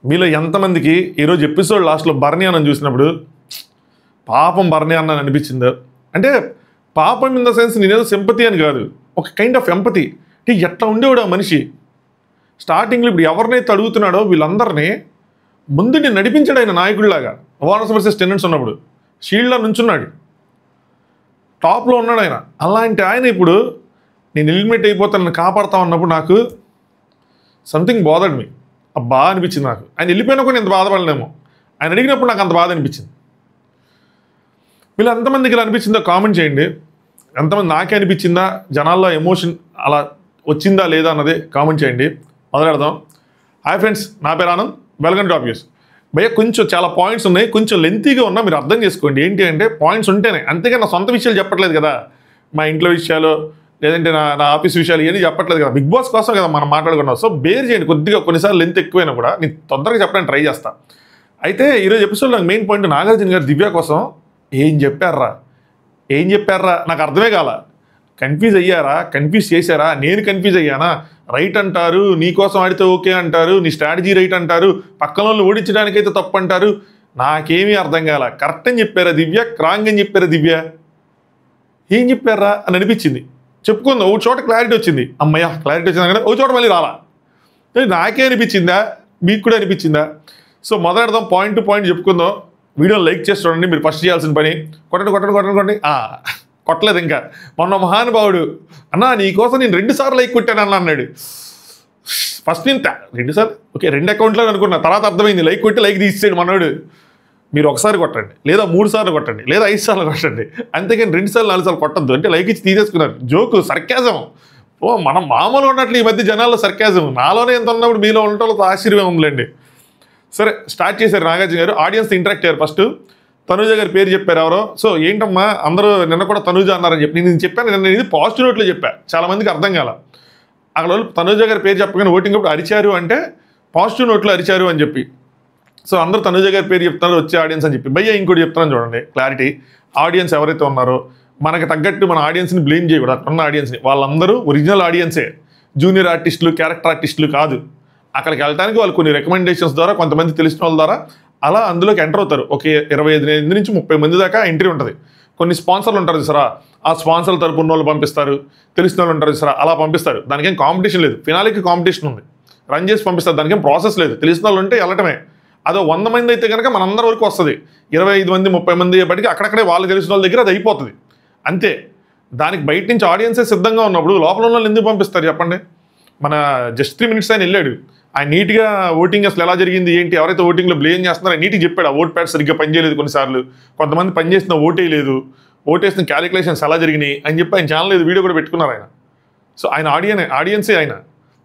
మీలో ఎంతమందికి ఈరోజు ఎపిసోడ్ లాస్ట్లో భరణి అన్నని చూసినప్పుడు పాపం భరణి అన్న అనిపించిందో? అంటే పాపం ఇన్ ద సెన్స్ నేనేదో సింపతి అని కాదు, ఒక కైండ్ ఆఫ్ ఎంపతి. అంటే ఎట్లా ఉండేవాడు ఆ మనిషి స్టార్టింగ్లో. ఇప్పుడు ఎవరినైతే అడుగుతున్నాడో వీళ్ళందరినీ ముందుని నడిపించాడు ఆయన నాయకుడిలాగా. వారస్ వర్సెస్ టెనెంట్స్ ఉన్నప్పుడు షీల్డ్లో నుంచున్నాడు, టాప్లో ఉన్నాడు ఆయన. అలాంటి ఆయన ఇప్పుడు నేను ఎలిమినేట్ అయిపోతానని కాపాడుతా ఉన్నప్పుడు నాకు సంథింగ్ బోదర్డ్ మీ. బాగా అనిపించింది నాకు. ఆయన వెళ్ళిపోయినా కూడా ఎంత బాధపడలేమో. ఆయన అడిగినప్పుడు నాకు అంత బాధ అనిపించింది. వీళ్ళు ఎంతమందికి ఇలా అనిపించిందో కామెంట్ చేయండి. ఎంతమంది నాకే అనిపించిందా, జనాల్లో ఎమోషన్ అలా వచ్చిందా లేదా అన్నది కామెంట్ చేయండి. మొదలెడదాం. హాయ్ ఫ్రెండ్స్, నా పేరు Anand, welcome to top news. భయ్య కొంచెం చాలా పాయింట్స్ ఉన్నాయి, కొంచెం లెంతీగా ఉన్నా మీరు అర్థం చేసుకోండి. ఏంటి అంటే పాయింట్స్ ఉంటేనే, అంతేగా నా సొంత విషయాలు చెప్పట్లేదు కదా, మా ఇంట్లో విషయాలు లేదంటే నా ఆఫీస్ విషయాలు ఏది చెప్పట్లేదు కదా, బిగ్ బాస్ కోసం కదా మనం మాట్లాడుకున్నాం. సో బేర్ చేయండి కొద్దిగా, కొన్నిసార్లు లెంత్ ఎక్కువైనా కూడా నేను తొందరగా చెప్పడానికి ట్రై చేస్తా. అయితే ఈరోజు ఎపిసోడ్ నాకు మెయిన్ పాయింట్ నాగార్జున గారు దివ్య కోసం ఏం చెప్పారా నాకు అర్థమే కాల. కన్ఫ్యూజ్ అయ్యారా, కన్ఫ్యూజ్ చేశారా, నేను కన్ఫ్యూజ్ అయ్యానా? రైట్ అంటారు, నీ కోసం ఆడితే ఓకే అంటారు, నీ స్ట్రాటజీ రైట్ అంటారు, పక్కన వాళ్ళు ఓడించడానికైతే తప్పు అంటారు. నాకేమీ అర్థం కాల. కరెక్ట్ అని చెప్పారా దివ్య, క్రాంగ్ అని చెప్పారా దివ్య, ఏం చెప్పారా అని అనిపించింది. చెప్పుకుందాం. ఒక చోట క్లారిటీ వచ్చింది, అమ్మయ్య క్లారిటీ వచ్చింది కానీ ఒక చోట మళ్ళీ రాలా. నాకే అనిపించిందా, మీకు కూడా అనిపించిందా? సో మొదలెడదాం, పాయింట్ టు పాయింట్ చెప్పుకుందాం. వీడియోని లైక్ చేసి చూడండి. మీరు ఫస్ట్ చేయాల్సిన పని కొట్టండి. కొట్టలేదు ఇంకా. మొన్న మహానుభావుడు అన్నా నీకోసం నేను 2 సార్లు లైక్ కొట్టాను అన్నాడు. ఫస్ట్ నేను 2 సార్లు ఓకే 2 అకౌంట్లో అనుకున్నా, తర్వాత అర్థమైంది లైక్ కొట్టి లైక్ తీసేసాడు మనోడు. మీరు ఒకసారి కొట్టండి, లేదా 3 సార్లు కొట్టండి, లేదా 5 సార్లు కొట్టండి, అంతేకాని 2 సార్లు 4 సార్లు కొట్టద్దు. అంటే లైక్ ఇచ్చి తీసేసుకున్నారు. Joke, sarcasm. మనం మామూలుగా ఉన్నట్లు ఈ మధ్య జనాల్లో సర్కాజం. నాలోనే ఎంత ఉన్నప్పుడు మీలో ఉండటంలో ఆశ్చర్యం ఉందిలేండి. సరే స్టార్ట్ చేశారు నాగార్జున గారు. ఆడియన్స్ ఇంటరాక్ట్ అయ్యారు. ఫస్ట్ తనూజ గారి పేరు చెప్పారు ఎవరో. సో ఏంటమ్మా అందరూ నిన్న కూడా తనూజ అన్నారని చెప్పి నేను చెప్పాను. నేను ఇది పాజిటివ్ నోట్లో చెప్పాను, చాలా మందికి అర్థం కాల. అక్కడ వాళ్ళు తనూజ గారి పేరు చెప్పగానే ఓటింగ్ అప్పుడు అరిచారు అంటే పాజిటివ్ నోట్లో అరిచారు అని చెప్పి. సో అందరూ తనూజ గారి పేరు చెప్తున్నారు వచ్చే ఆడియన్స్ అని చెప్పి. భయ్య ఇంకోటి చెప్తున్నాను చూడండి, క్లారిటీ. ఆడియన్స్ ఎవరైతే ఉన్నారో మనకు తగ్గట్టు మన ఆడియన్స్ని బ్లేమ్ చేయకూడదు. అక్కడ ఉన్న ఆడియన్స్ని, వాళ్ళందరూ ఒరిజినల్ ఆడియన్సే, జూనియర్ ఆర్టిస్టులు, క్యారెక్టర్ ఆర్టిస్టులు కాదు. అక్కడికి వెళ్ళడానికి వాళ్ళు కొన్ని రికమెండేషన్స్ ద్వారా, కొంతమంది తెలిసిన వాళ్ళ ద్వారా అలా అందులోకి ఎంటర్ అవుతారు. ఒక 25 నుంచి 30 మంది దాకా ఎంట్రీ ఉంటుంది. కొన్ని స్పాన్సర్లు ఉంటారు చూసారా, ఆ స్పాన్సర్ల తరపున వాళ్ళు పంపిస్తారు, తెలిసిన వాళ్ళు ఉంటారు చూసారా, అలా పంపిస్తారు. దానికేం కాంపిటీషన్ లేదు. ఫినాలికి కాంపిటీషన్ ఉంది, రన్ చేసి పంపిస్తారు. దానికేం ప్రాసెస్ లేదు. తెలిసిన వాళ్ళు ఉంటే వెళ్ళటమే. అదో 100 మంది అయితే కనుక మనందరి వరకు వస్తుంది. 25 మంది 30 మంది బయటికి అక్కడక్కడే వాళ్ళు తెలిసిన వాళ్ళ దగ్గర అది అయిపోతుంది అంతే. దానికి బయట నుంచి ఆడియన్సే సిద్ధంగా ఉన్నప్పుడు లోపల ఉన్న వాళ్ళు ఎందుకు పంపిస్తారు చెప్పండి? మన జస్ట్ 3 మినిట్స్ ఆయన వెళ్ళాడు, ఆయన నీట్గా ఓటింగ్ అసలు ఎలా జరిగింది ఏంటి, ఎవరైతే ఓటింగ్లో బ్లేమ్ చేస్తున్నారో నీట్గా చెప్పాడు. ఆ ఓట్ ప్యాడ్ సరిగ్గా పనిచేయలేదు కొన్నిసార్లు, కొంతమంది పనిచేసిన ఓటేయలేదు, ఓటేసిన క్యాలిక్యులేషన్స్ ఎలా జరిగినాయి అని చెప్పి ఆయన ఛానల్ వీడియో కూడా పెట్టుకున్నారు ఆయన. సో ఆయన ఆడియన్సే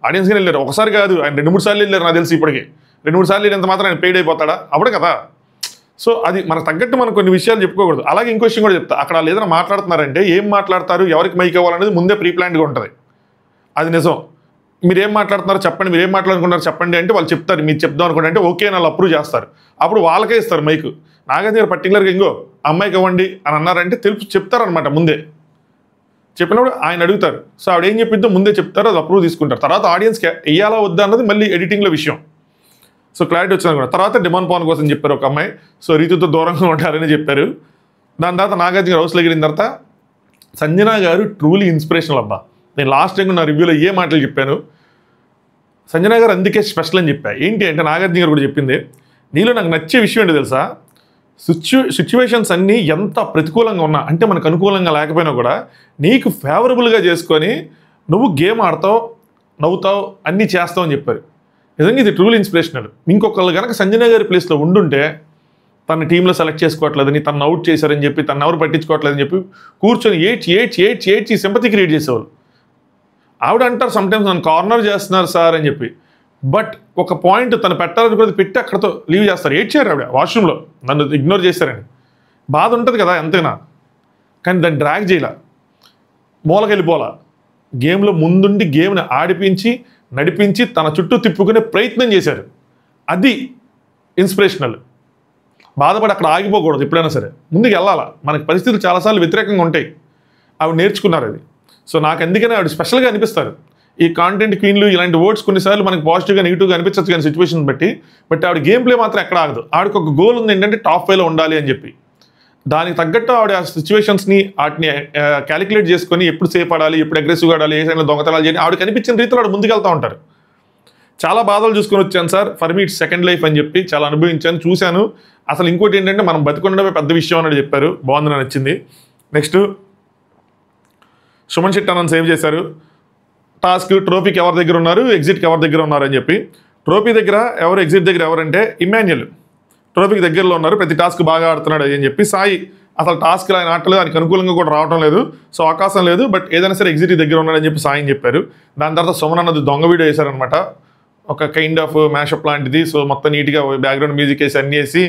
ఆడియన్స్గా వెళ్ళారు. ఒకసారి కాదు, ఆయన 2-3 సార్లు వెళ్ళారు నాకు తెలిసి. ఇప్పటికీ 2-3 సార్లు వెళ్ళినంత మాత్రం ఆయన పెయిడ్ అయిపోతాడా? అప్పుడు కదా. సో అది మనకు తగ్గట్టు మనం కొన్ని విషయాలు చెప్పుకోకూడదు. అలాగే ఇంకో విషయం కూడా చెప్తా, అక్కడ ఏదైనా మాట్లాడుతున్నారంటే ఏం మాట్లాడతారు, ఎవరికి మైక్ ఇవ్వాలనేది ముందే ప్రీ ప్లాన్డ్గా ఉంటుంది. అది నిజం. మీరు ఏం మాట్లాడుతున్నారో చెప్పండి, మీరు ఏం మాట్లాడుకుంటారో చెప్పండి అంటే వాళ్ళు చెప్తారు. మీరు చెప్దాం అనుకుంటే అంటే ఓకే అని వాళ్ళు అప్రూవ్ చేస్తారు. అప్పుడు వాళ్ళకే ఇస్తారు మైక్. నాగార్జున గారు పర్టికులర్గా ఇంకో అమ్మాయికి ఇవ్వండి అని అన్నారంటే చెప్తారనమాట. ముందే చెప్పినప్పుడు ఆయన అడుగుతారు. సో ఆవిడ ఏం చెప్పిందో ముందే చెప్తారు, అది అప్రూవ్ తీసుకుంటారు. తర్వాత ఆడియన్స్కి వేయాలా వద్దా అన్నది మళ్ళీ ఎడిటింగ్లో విషయం. సో క్లారిటీ వచ్చింది కూడా. తర్వాత డిమాండ్ పవన్ కోసం చెప్పారు ఒక అమ్మాయి. సో రీతుతో దూరంగా ఉంటారని చెప్పారు. దాని తర్వాత నాగార్జున గారు హౌస్లోకి వెళ్ళిన తర్వాత సంజన గారు ట్రూలీ ఇన్స్పిరేషనల్ అబ్బా. నేను లాస్ట్ టైం నా రివ్యూలో ఏ మాటలు చెప్పాను, సంజన గారు అందుకే స్పెషల్ అని చెప్పా. ఏంటి అంటే నాగార్జున గారు కూడా చెప్పింది, నీలో నాకు నచ్చే విషయం ఏంటో తెలుసా, సిచ్యువేషన్స్ అన్నీ ఎంత ప్రతికూలంగా ఉన్నా, అంటే మనకు అనుకూలంగా లేకపోయినా కూడా నీకు ఫేవరబుల్గా చేసుకొని నువ్వు గేమ్ ఆడతావు, నవ్వుతావు, అన్నీ చేస్తావు అని చెప్పారు. నిజంగా ఇది ట్రూలీ ఇన్స్పిరేషనల్. ఇంకొకళ్ళు కనుక సంజన గారి ప్లేస్లో ఉండుంటే తన టీంలో సెలెక్ట్ చేసుకోవట్లేదని, తను అవుట్ చేశారని చెప్పి, తను ఎవరు పట్టించుకోవట్లేదని చెప్పి కూర్చొని ఏడ్చి సింపతి క్రియేట్ చేసేవాళ్ళు. ఆవిడ అంటారు సమ్టైమ్స్ నన్ను కార్నర్ చేస్తున్నారు సార్ అని చెప్పి. బట్ ఒక పాయింట్ తను పెట్టాలనుకున్నది పెట్టి అక్కడతో లీవ్ చేస్తారు. ఏడ్చారు ఆవిడ వాష్రూమ్లో, నన్ను ఇగ్నోర్ చేశారని. బాధ ఉంటుంది కదా ఎంతైనా, కానీ దాన్ని డ్రాగ్ చేయలే, మూలకెళ్ళిపోలా. గేమ్లో ముందుండి గేమ్ని ఆడిపించి నడిపించి తన చుట్టూ తిప్పుకునే ప్రయత్నం చేశారు. అది ఇన్స్పిరేషనల్. బాధపడి అక్కడ ఆగిపోకూడదు. ఎప్పుడైనా సరే ముందుకు వెళ్ళాలా. మనకి పరిస్థితులు చాలాసార్లు వ్యతిరేకంగా ఉంటాయి, ఆవిడ నేర్చుకున్నారు అది. సో నాకు అందుకనే ఆవిడ స్పెషల్గా అనిపిస్తారు. ఈ కాంటెంట్ క్వీన్లు ఇలాంటి వర్డ్స్ కొన్నిసార్లు మనకి పాజిటివ్గా నెగిటివ్గా అనిపించచ్చు కానీ సిచ్యువేషన్ బట్టి, బట్ ఆవిడ గేమ్ ప్లే మాత్రం ఎక్కడ ఆగదు. ఆవిడకి ఒక గోల్ ఉంది ఏంటంటే టాప్ 5లో ఉండాలి అని చెప్పి. దానికి తగ్గట్టు ఆవిడ ఆ సిచ్యువేషన్స్ని వాటిని క్యాలిక్యులేట్ చేసుకొని ఎప్పుడు సేఫ్ ఆడాలి, ఎప్పుడు అగ్రెసివ్గా ఆడాలి, ఏ సైడ్లో దొంగతనాలు చేయాలి, ఆవిడ కనిపించిన రీతిలో ఆవిడ ముందుకెళ్తూ ఉంటారు. చాలా బాధలు చూసుకొని వచ్చాను sir, for me it's second life అని చెప్పి చాలా అనుభవించాను, చూశాను. అసలు ఇంకోటి ఏంటంటే మనం బతికుండడమే పెద్ద విషయం అన్నది చెప్పారు, బాగుంది, నచ్చింది. నెక్స్ట్ సుమన్ శెట్టి అన్నను సేవ్ చేశారు. టాస్క్ ట్రోఫీకి ఎవరి దగ్గర ఉన్నారు, ఎగ్జిట్కి ఎవరి దగ్గర ఉన్నారు అని చెప్పి. ట్రోఫీ దగ్గర ఎవరు, ఎగ్జిట్ దగ్గర ఎవరంటే ఇమాన్యుయల్ ట్రోఫీకి దగ్గరలో ఉన్నారు, ప్రతి టాస్క్ బాగా ఆడుతున్నాడు అని చెప్పి. సాయి అసలు టాస్క్లు ఆయన ఆటలేదు, ఆయనకు అనుకూలంగా కూడా రావడం లేదు, సో అవకాశం లేదు, బట్ ఏదైనా సరే ఎగ్జిట్ దగ్గర ఉన్నాడని చెప్పి సాయి చెప్పారు. దాని తర్వాత సుమన్ అన్నది దొంగ వీడియో వేశారనమాట, ఒక కైండ్ ఆఫ్ మ్యాషప్ లాంటిది. సో మొత్తం నీట్గా బ్యాక్గ్రౌండ్ మ్యూజిక్ వేసి అన్నీ వేసి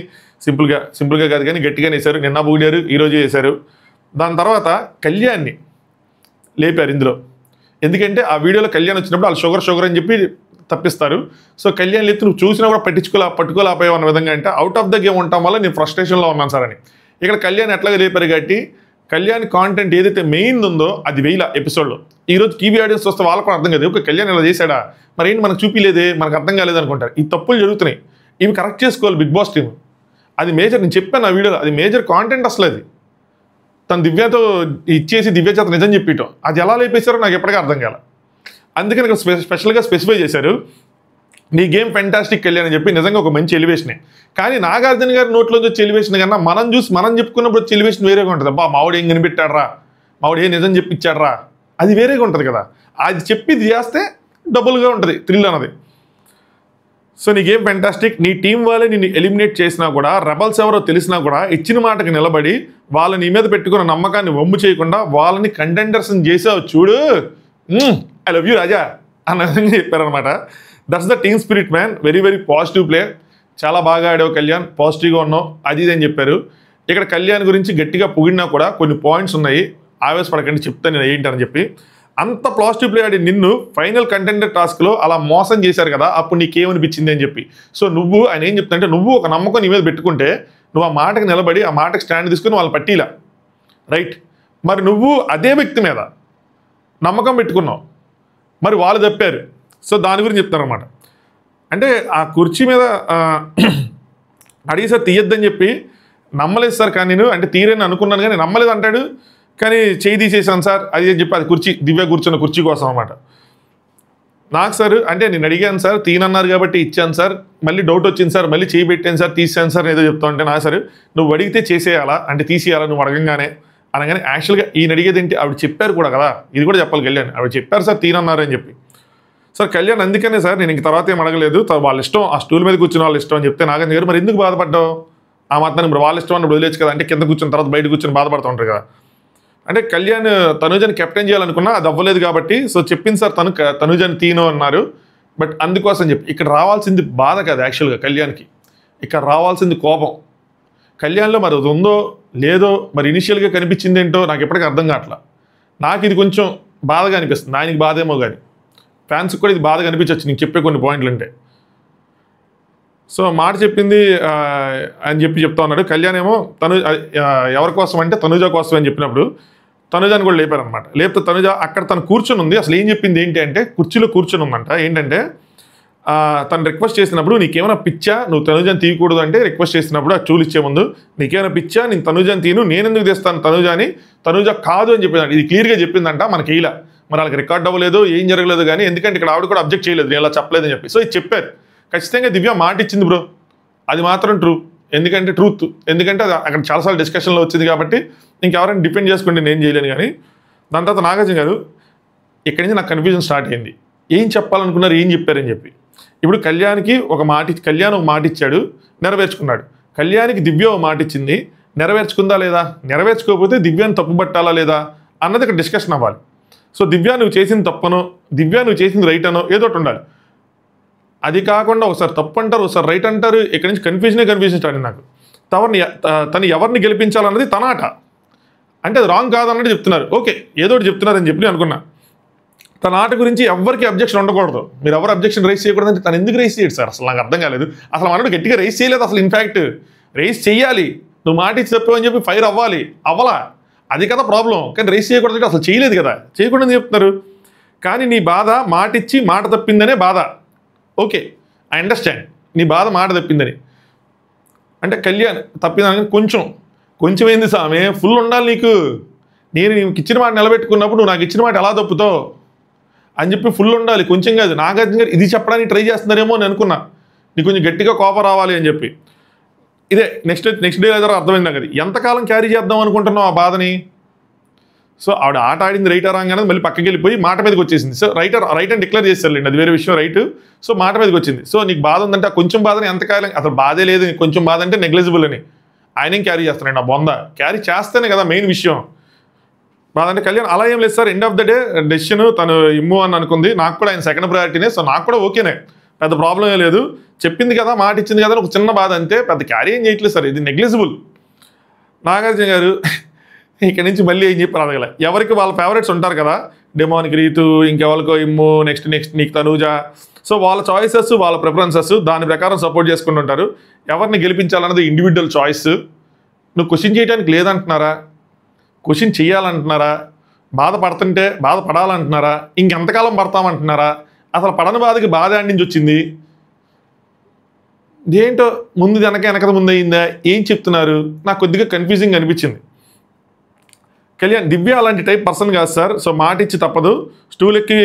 సింపుల్గా కాదు కానీ గట్టిగానే వేశారు. నిన్న బూడారు, ఈరోజు వేశారు. దాని తర్వాత కళ్యాణ్ని లేపారు ఇందులో, ఎందుకంటే ఆ వీడియోలో కళ్యాణ్ వచ్చినప్పుడు వాళ్ళు షుగర్ అని చెప్పి తప్పిస్తారు. సో కళ్యాణ్ లేపు నువ్వు చూసినా కూడా పట్టుకోలేకపోయావు అన్న విధంగా, అంటే అవుట్ ఆఫ్ ద గేమ్ ఉండటం వల్ల నేను ఫ్రస్ట్రేషన్లో ఉన్నాను సార్ అని. ఇక్కడ కళ్యాణ్ ఎట్లాగా లేపారు కాబట్టి కళ్యాణ్ కాంటెంట్ ఏదైతే మెయిన్ ఉందో అది వేయాల ఎపిసోడ్లో. ఈరోజు టీవీ ఆడియన్స్ వస్తే వాళ్ళకు కూడా అర్థం కాదు, ఒక కళ్యాణ్ ఇలా చేశాడా, మరి ఏంటి మనకు చూపిలేదే, మనకు అర్థం కాలేదు అనుకుంటారు. ఈ తప్పులు జరుగుతున్నాయి, ఇవి కరెక్ట్ చేసుకోవాలి బిగ్ బాస్ టీమ్. అది మేజర్, నేను చెప్పాను ఆ వీడియోలో, అది మేజర్ కాంటెంట్ అసలు. అది తను దివ్యతో ఇచ్చేసి దివ్య చేత నిజం చెప్పిటం, అది ఎలా లేపేశారో నాకు ఎప్పటికీ అర్థం కాల. అందుకని ఇక్కడ స్పెషల్గా స్పెసిఫై చేశారు, నీ గేమ్ ఫెంటాస్టిక్ కళ్యాణ్ అని చెప్పి. నిజంగా ఒక మంచి ఎలివేషనే, కానీ నాగార్జున గారి నోట్లోంచి వచ్చే ఎలివేషన్ కన్నా మనం చూసి మనం చెప్పుకున్నప్పుడు వచ్చే ఎలివేషన్ వేరేగా ఉంటుంది. అబ్బా మావిడ ఏం కనిపెట్టాడరా, మావిడ ఏం నిజం చెప్పించాడరా, అది వేరేగా ఉంటుంది కదా. అది చెప్పి ఇది చేస్తే డబుల్గా ఉంటుంది థ్రిల్ అన్నది. సో నీ గేమ్ ఫెంటాస్టిక్, నీ టీం వాళ్ళే నిన్ను ఎలిమినేట్ చేసినా కూడా, రెబల్స్ ఎవరో తెలిసినా కూడా ఇచ్చిన మాటకి నిలబడి వాళ్ళ నీ మీద పెట్టుకున్న నమ్మకాన్ని వమ్ము చేయకుండా వాళ్ళని కంటెండర్స్ని చేసావు చూడు, ఐ లవ్ యూ రాజా అన్న విధంగా చెప్పారనమాట. That's the team spirit man, very very positive play, చాలా బాగా ఆడావు కళ్యాణ్, పాజిటివ్గా ఉన్నావు, అది ఇది అని చెప్పారు. ఇక్కడ కళ్యాణ్ గురించి గట్టిగా పొగిడినా కూడా కొన్ని పాయింట్స్ ఉన్నాయి, ఆవేశపడకండి చెప్తాను నేను ఏంటని చెప్పి. అంత పాజిటివ్ ప్లే ఆడి నిన్ను ఫైనల్ కంటెండర్ టాస్క్లో అలా మోసం చేశారు కదా, అప్పుడు నీకేమనిపించింది అని చెప్పి. సో నువ్వు ఆయన ఏం చెప్తానంటే, నువ్వు ఒక నమ్మకం నీ మీద పెట్టుకుంటే నువ్వు ఆ మాటకి నిలబడి ఆ మాటకి స్టాండ్ తీసుకుని వాళ్ళు పట్టిలా రైట్. మరి నువ్వు అదే వ్యక్తి మీద నమ్మకం పెట్టుకున్నావు, మరి వాళ్ళు తప్పారు. సో దాని గురించి చెప్తారనమాట. అంటే ఆ కుర్చీ మీద అడిగి సార్ తీయొద్దని చెప్పి నమ్మలేదు సార్, కానీ నేను అంటే తీరని అనుకున్నాను కానీ నమ్మలేదు అంటాడు, కానీ చేయి తీసేసాను సార్ అది అని చెప్పి. అది కుర్చీ దివ్య కూర్చున్న కుర్చీ కోసం అనమాట. నాకు సార్ అంటే నేను అడిగాను సార్, తీనన్నారు కాబట్టి ఇచ్చాను సార్, మళ్ళీ డౌట్ వచ్చింది సార్, మళ్ళీ చేయి పెట్టాను సార్, తీసాను సార్ ఏదో చెప్తా ఉంటే, నా సార్ నువ్వు అడిగితే చేసేయాలా అంటే తీసేయాలా నువ్వు అడగంగానే అనగానే. యాక్చువల్గా ఈయన అడిగేది ఏంటి, ఆవిడ చెప్పారు కూడా కదా, ఇది కూడా చెప్పాలి కళ్యాణ్, ఆవిడ చెప్పారు సార్ తీనన్నారు అని చెప్పి. సార్ కళ్యాణ్ అందుకనే సార్ నేను ఇంక తర్వాత ఏం అడగలేదు, వాళ్ళ ఇష్టం, ఆ స్టూల్ మీద కూర్చున్న వాళ్ళ ఇష్టం అని చెప్తే, నాగన్ గారు మరి ఎందుకు బాధపడ్డావు ఆ మాత్రం, ఇప్పుడు వాళ్ళ ఇష్టం అన్నప్పుడు వదిలేచ్చు కదా, అంటే కింద కూర్చున్న తర్వాత బయట కూర్చొని బాధపడుతూ ఉంటారు కదా. అంటే కళ్యాణ్ తనుజని కెప్టెన్ చేయాలనుకున్నా అది అవ్వలేదు కాబట్టి, సో చెప్పింది సార్ తనుజని తీను అన్నారు, బట్ అందుకోసం చెప్పి. ఇక్కడ రావాల్సింది బాధ కాదు యాక్చువల్గా కళ్యాణ్కి, ఇక్కడ రావాల్సింది కోపం. కళ్యాణ్లో మరి అది ఉందో లేదో, మరి ఇనిషియల్గా కనిపించింది ఏంటో నాకు ఎప్పటికీ అర్థం కావట్లా. నాకు ఇది కొంచెం బాధగా అనిపిస్తుంది, ఆయనకి బాధ ఏమో కానీ ఫ్యాన్స్కి కూడా ఇది బాధగా అనిపించవచ్చు నేను చెప్పే కొన్ని పాయింట్లు అంటే. సో మాట చెప్పింది అని చెప్పి చెప్తా ఉన్నాడు. కళ్యాణ్ ఏమో ఎవరి కోసం అంటే తనుజ కోసం అని చెప్పినప్పుడు తనుజాని కూడా లేపారనమాట. లేపితే తనుజ అక్కడ తను కూర్చొని ఉంది, అసలు ఏం చెప్పింది ఏంటి అంటే కుర్చీలో కూర్చొని ఉందంట. ఏంటంటే తను రిక్వెస్ట్ చేసినప్పుడు నీకేమైనా పిచ్చా, నువ్వు తనుజాని తీయకూడదు అంటే రిక్వెస్ట్ చేసినప్పుడు ఆ చూలు ఇచ్చే ముందు నీకేమైనా పిచ్చా, నేను తనుజాని తీను, నేను ఎందుకు తెస్తాను తనుజాని, తనుజ కాదు అని చెప్పిందంట. ఇది క్లియర్గా చెప్పిందంట, మనకి ఇలా మరి వాళ్ళకి రికార్డ్ అవ్వలేదు, ఏం జరగలేదు కానీ, ఎందుకంటే ఇక్కడ ఆవిడ కూడా అబ్జెక్ట్ చేయలేదు నేను అలా చెప్పలేదని చెప్పి. సో ఇది చెప్పారు. ఖచ్చితంగా దివ్య మాట ఇచ్చింది బ్రో, అది మాత్రం ట్రూ, ఎందుకంటే ట్రూత్, ఎందుకంటే అది అక్కడ చాలాసార్లు డిస్కషన్లో వచ్చింది కాబట్టి ఇంకెవరైనా డిపెండ్ చేసుకుంటే నేను చేయలేను. కానీ దాని తర్వాత నాగార్జున గారు ఇక్కడి నుంచి నాకు కన్ఫ్యూజన్ స్టార్ట్ అయింది, ఏం చెప్పాలనుకున్నారు ఏం చెప్పారని చెప్పి. ఇప్పుడు కళ్యాణ్కి కళ్యాణ్ ఒక మాట ఇచ్చాడు, నెరవేర్చుకున్నాడు. కళ్యాణ్కి దివ్య ఒక మాట ఇచ్చింది, నెరవేర్చుకుందా లేదా, నెరవేర్చుకోకపోతే దివ్యాన్ని తప్పుపట్టాలా లేదా అన్నది ఇక్కడ డిస్కషన్ అవ్వాలి. సో దివ్య నువ్వు చేసింది తప్పనో, దివ్య నువ్వు చేసింది రైట్ అనో ఏదో ఒకటి ఉండాలి. అది కాకుండా ఒకసారి తప్పు అంటారు, ఒకసారి రైట్ అంటారు. ఇక్కడి నుంచి కన్ఫ్యూజన్ స్టార్ట్ అయింది నాకు. తను ఎవరిని గెలిపించాలన్నది తన ఆట, అంటే అది రాంగ్ కాదన్నట్టు చెప్తున్నారు. ఓకే ఏదో ఒకటి చెప్తున్నారని చెప్పి నేను అనుకున్నా. తన ఆట గురించి ఎవరికి అబ్జెక్షన్ ఉండకూడదు, మీరు ఎవరు అబ్జెక్షన్ రైస్ చేయకూడదు అంటే తను ఎందుకు రైస్ చేయడు సార్, అసలు నాకు అర్థం కాలేదు. అసలు మనోడు గట్టిగా రైస్ చేయలేదు అసలు, ఇన్ఫ్యాక్ట్ రైస్ చెయ్యాలి, నువ్వు మాట ఇచ్చి చెప్పావు అని చెప్పి ఫైర్ అవ్వాలి, అవ్వలా, అది కదా ప్రాబ్లం. కానీ రైస్ చేయకూడదు అసలు చేయలేదు కదా, చేయకూడదని చెప్తున్నారు. కానీ నీ బాధ మాటిచ్చి మాట తప్పిందనే బాధ. ఓకే, ఐ అండర్స్టాండ్ నీ బాధ మాట తప్పిందని. అంటే కళ్యాణ్ తప్పిందని కొంచెం ఏంది సామె, ఫుల్ ఉండాలి నీకు. నేను నీకు ఇచ్చిన మాట నిలబెట్టుకున్నప్పుడు నువ్వు నాకు ఇచ్చిన మాట ఎలా తప్పుతావు అని చెప్పి ఫుల్ ఉండాలి, కొంచెం కాదు. నాగార్జున గారు ఇది చెప్పడానికి ట్రై చేస్తున్నారేమో అని అనుకున్నా, నీకు కొంచెం గట్టిగా కోపం రావాలి అని చెప్పి. ఇదే నెక్స్ట్ డే ఏదో అర్థమైంది నాకు. అది ఎంతకాలం క్యారీ చేద్దాం అనుకుంటున్నావు ఆ బాధని? సో ఆవిడ ఆట ఆడింది రైట్ రాంగ్ అనేది మళ్ళీ పక్కకి వెళ్ళిపోయి మాట మీదకి వచ్చేసింది. సో రైట్ అని డిక్లేర్ చేశారులేండి, అది వేరే విషయం, రైట్. సో మాట మీదకి వచ్చింది. సో నీకు బాధ ఉందంటే ఆ కొంచెం బాధని ఎంతకాలం, అసలు బాధే లేదు, కొంచెం బాధ అంటే నెగ్లిజిబుల్ అని ఆయన ఏం క్యారీ చేస్తున్నాడు? నా బొంద క్యారీ చేస్తేనే కదా మెయిన్ విషయం. బాధ అంటే కళ్యాణ్ అలా ఏం లేదు sir, end of the day decision తను ఇమ్ము అని అనుకుంది. నాకు కూడా ఆయన సెకండ్ ప్రయారిటీనే, సో నాకు కూడా ఓకేనే, పెద్ద ప్రాబ్లం ఏ లేదు. చెప్పింది కదా, మాట ఇచ్చింది కదా, ఒక చిన్న బాధ అంతే, పెద్ద క్యారీ ఏం చేయట్లేదు సార్, ఇది నెగ్లిజిబుల్. నాగార్జున గారు ఇక్కడ నుంచి మళ్ళీ ఏం చెప్పి అడగల. ఎవరికి వాళ్ళ ఫేవరెట్స్ ఉంటారు కదా, డెమోనికి రీతు, ఇంకెవరికో ఇమ్ము, నెక్స్ట్ నీకు తనూజ. సో వాళ్ళ చాయిసెస్, వాళ్ళ ప్రిఫరెన్సెస్, దాని ప్రకారం సపోర్ట్ చేసుకుంటుంటారు. ఎవరిని గెలిపించాలన్నది ఇండివిజువల్ చాయిస్. నువ్వు క్వశ్చన్ చేయడానికి లేదంటున్నారా, క్వశ్చన్ చేయాలంటున్నారా, బాధపడుతుంటే బాధపడాలంటున్నారా, ఇంకెంతకాలం పడతామంటున్నారా, అసలు పడని బాధకి బాధ ఆడి నుంచి వచ్చింది ఏంటో, ముందు వెనక ముందు అయిందా, ఏం చెప్తున్నారు, నాకు కొద్దిగా కన్ఫ్యూజింగ్ అనిపించింది. కళ్యాణ్ దివ్య అలాంటి టైప్ పర్సన్ కాదు సార్. సో మాట ఇచ్చి తప్పదు. స్టూల్ ఎక్కి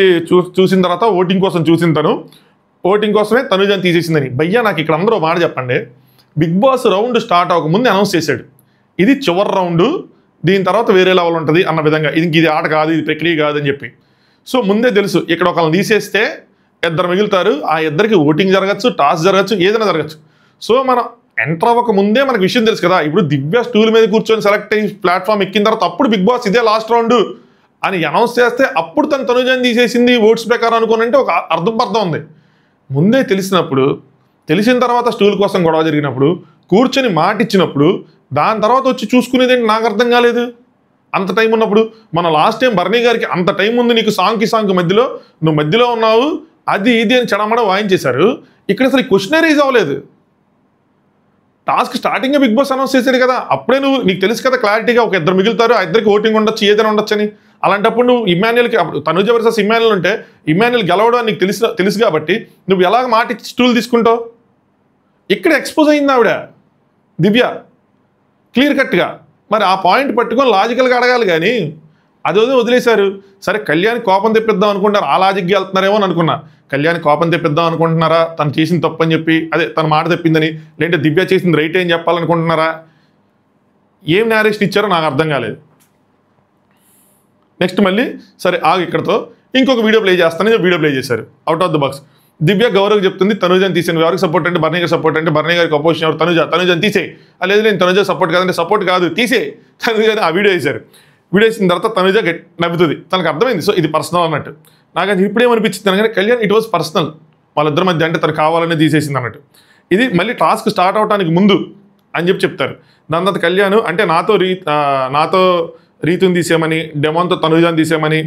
చూసిన తర్వాత ఓటింగ్ కోసం చూసిన తను, ఓటింగ్ కోసమే తనుజని తీసేసిందని. భయ్యా నాకు ఇక్కడ అందరూ మాట చెప్పండి, బిగ్ బాస్ రౌండ్ స్టార్ట్ అవ్వకముందు అనౌన్స్ చేశాడు ఇది చివరి రౌండ్, దీని తర్వాత వేరే లెవెల్ ఉంటుంది అన్న విధంగా. ఇది ఆట కాదు, ఇది ప్రక్రియ కాదు అని చెప్పి. సో ముందే తెలుసు ఇక్కడ ఒకళ్ళని తీసేస్తే ఇద్దరు మిగులుతారు, ఆ ఇద్దరికి ఓటింగ్ జరగచ్చు, టాస్ జరగచ్చు, ఏదైనా జరగచ్చు. సో మనం ఎంటర్ అవ్వక ముందే మనకు విషయం తెలుసు కదా. ఇప్పుడు దివ్య స్టూల్ మీద కూర్చొని సెలెక్ట్ అయ్యి ప్లాట్ఫామ్ ఎక్కిన తర్వాత అప్పుడు బిగ్ బాస్ ఇదే లాస్ట్ రౌండ్ అని అనౌన్స్ చేస్తే అప్పుడు తను తనుజని తీసేసింది ఓట్స్ ప్రకారం అనుకోనంటే ఒక అర్థం ఉంది. ముందే తెలిసిన తర్వాత స్టూల్ కోసం గొడవ జరిగినప్పుడు కూర్చొని మాట ఇచ్చినప్పుడు దాని తర్వాత వచ్చి చూసుకునేది ఏంటి నాకు అర్థం కాలేదు. అంత టైం ఉన్నప్పుడు మన లాస్ట్ టైం బర్నీ గారికి అంత టైం ఉంది, నీకు సాంగ్కి మధ్యలో నువ్వు మధ్యలో ఉన్నావు, అది ఇది అని చెడమడ వాయించేశారు. ఇక్కడ అసలు ఈ క్వశ్చన్ రైజ్ అవ్వలేదు. Task starting Bigg Boss announce చేశాడు కదా, అప్పుడే నీకు తెలుసు కదా క్లారిటీగా ఒక ఇద్దరు మిగులుతారు, ఆ ఇద్దరికి ఓటింగ్ ఉండొచ్చు, ఏదైనా ఉండొచ్చు అని. అలాంటప్పుడు నువ్వు ఇమాన్యుయల్కి, అప్పుడు తనుజ వర్సెస్ ఇమాన్యుయల్ ఉంటే ఇమాన్యుయల్ గెలవడం నీకు తెలుసు కాబట్టి నువ్వు ఎలాగ మాట ఇచ్చి స్టూల్ తీసుకుంటావు? ఇక్కడ ఎక్స్పోజ్ అయింది ఆవిడ దివ్య క్లియర్ కట్గా. మరి ఆ పాయింట్ పట్టుకొని లాజికల్గా అడగాలి కానీ అదే వదిలేశారు. సరే కళ్యాణ్ కోపం తెప్పిద్దాం అనుకుంటారు, ఆ లాజిక్కి వెళ్తున్నారేమో అని అనుకున్నా. కళ్యాణ్ కోపం తెప్పిద్దాం అనుకుంటున్నారా, తను చేసిన తప్పు అని చెప్పి, అదే తన మాట తెప్పిందని, లేదంటే దివ్య చేసింది రైట్ అని చెప్పాలనుకుంటున్నారా, ఏం నేరేషన్ ఇచ్చారో నాకు అర్థం కాలేదు. నెక్స్ట్ మళ్ళీ సరే ఆగు ఇక్కడతో ఇంకొక వీడియో ప్లే చేస్తానని వీడియో ప్లే చేశారు అవుట్ ఆఫ్ ద బాక్స్. దివ్య గౌరవ్ చెప్తుంది తనుజని తీసాను, ఎవరికి సపోర్ట్ అంటే బర్నీ గారు సపోర్ట్ అంటే బర్నీ గారికి అపోజిషన్ ఎవరు తనుజని తీసేయి, లేదు నేను తనుజ సపోర్ట్ కాదంటే సపోర్ట్ కాదు తీసే తనుజని ఆ వీడియో వేశారు. వీడియో వేసిన తర్వాత తనుజ నవ్వుతుంది, తనకు అర్థమైంది సో ఇది పర్సనల్ అన్నట్టు. నాకు అది ఇప్పుడేమనిపించింది అనగానే కళ్యాణ్ ఇట్ వాజ్ పర్సనల్, వాళ్ళిద్దరి మధ్య అంటే తను కావాలనే తీసేసింది అన్నట్టు. ఇది మళ్ళీ టాస్క్ స్టార్ట్ అవడానికి ముందు అని చెప్తారు. దాని తర్వాత కళ్యాణ్ అంటే నాతో రీతుని తీసేయమని, డెమోన్తో తనుజాని తీసేయమని,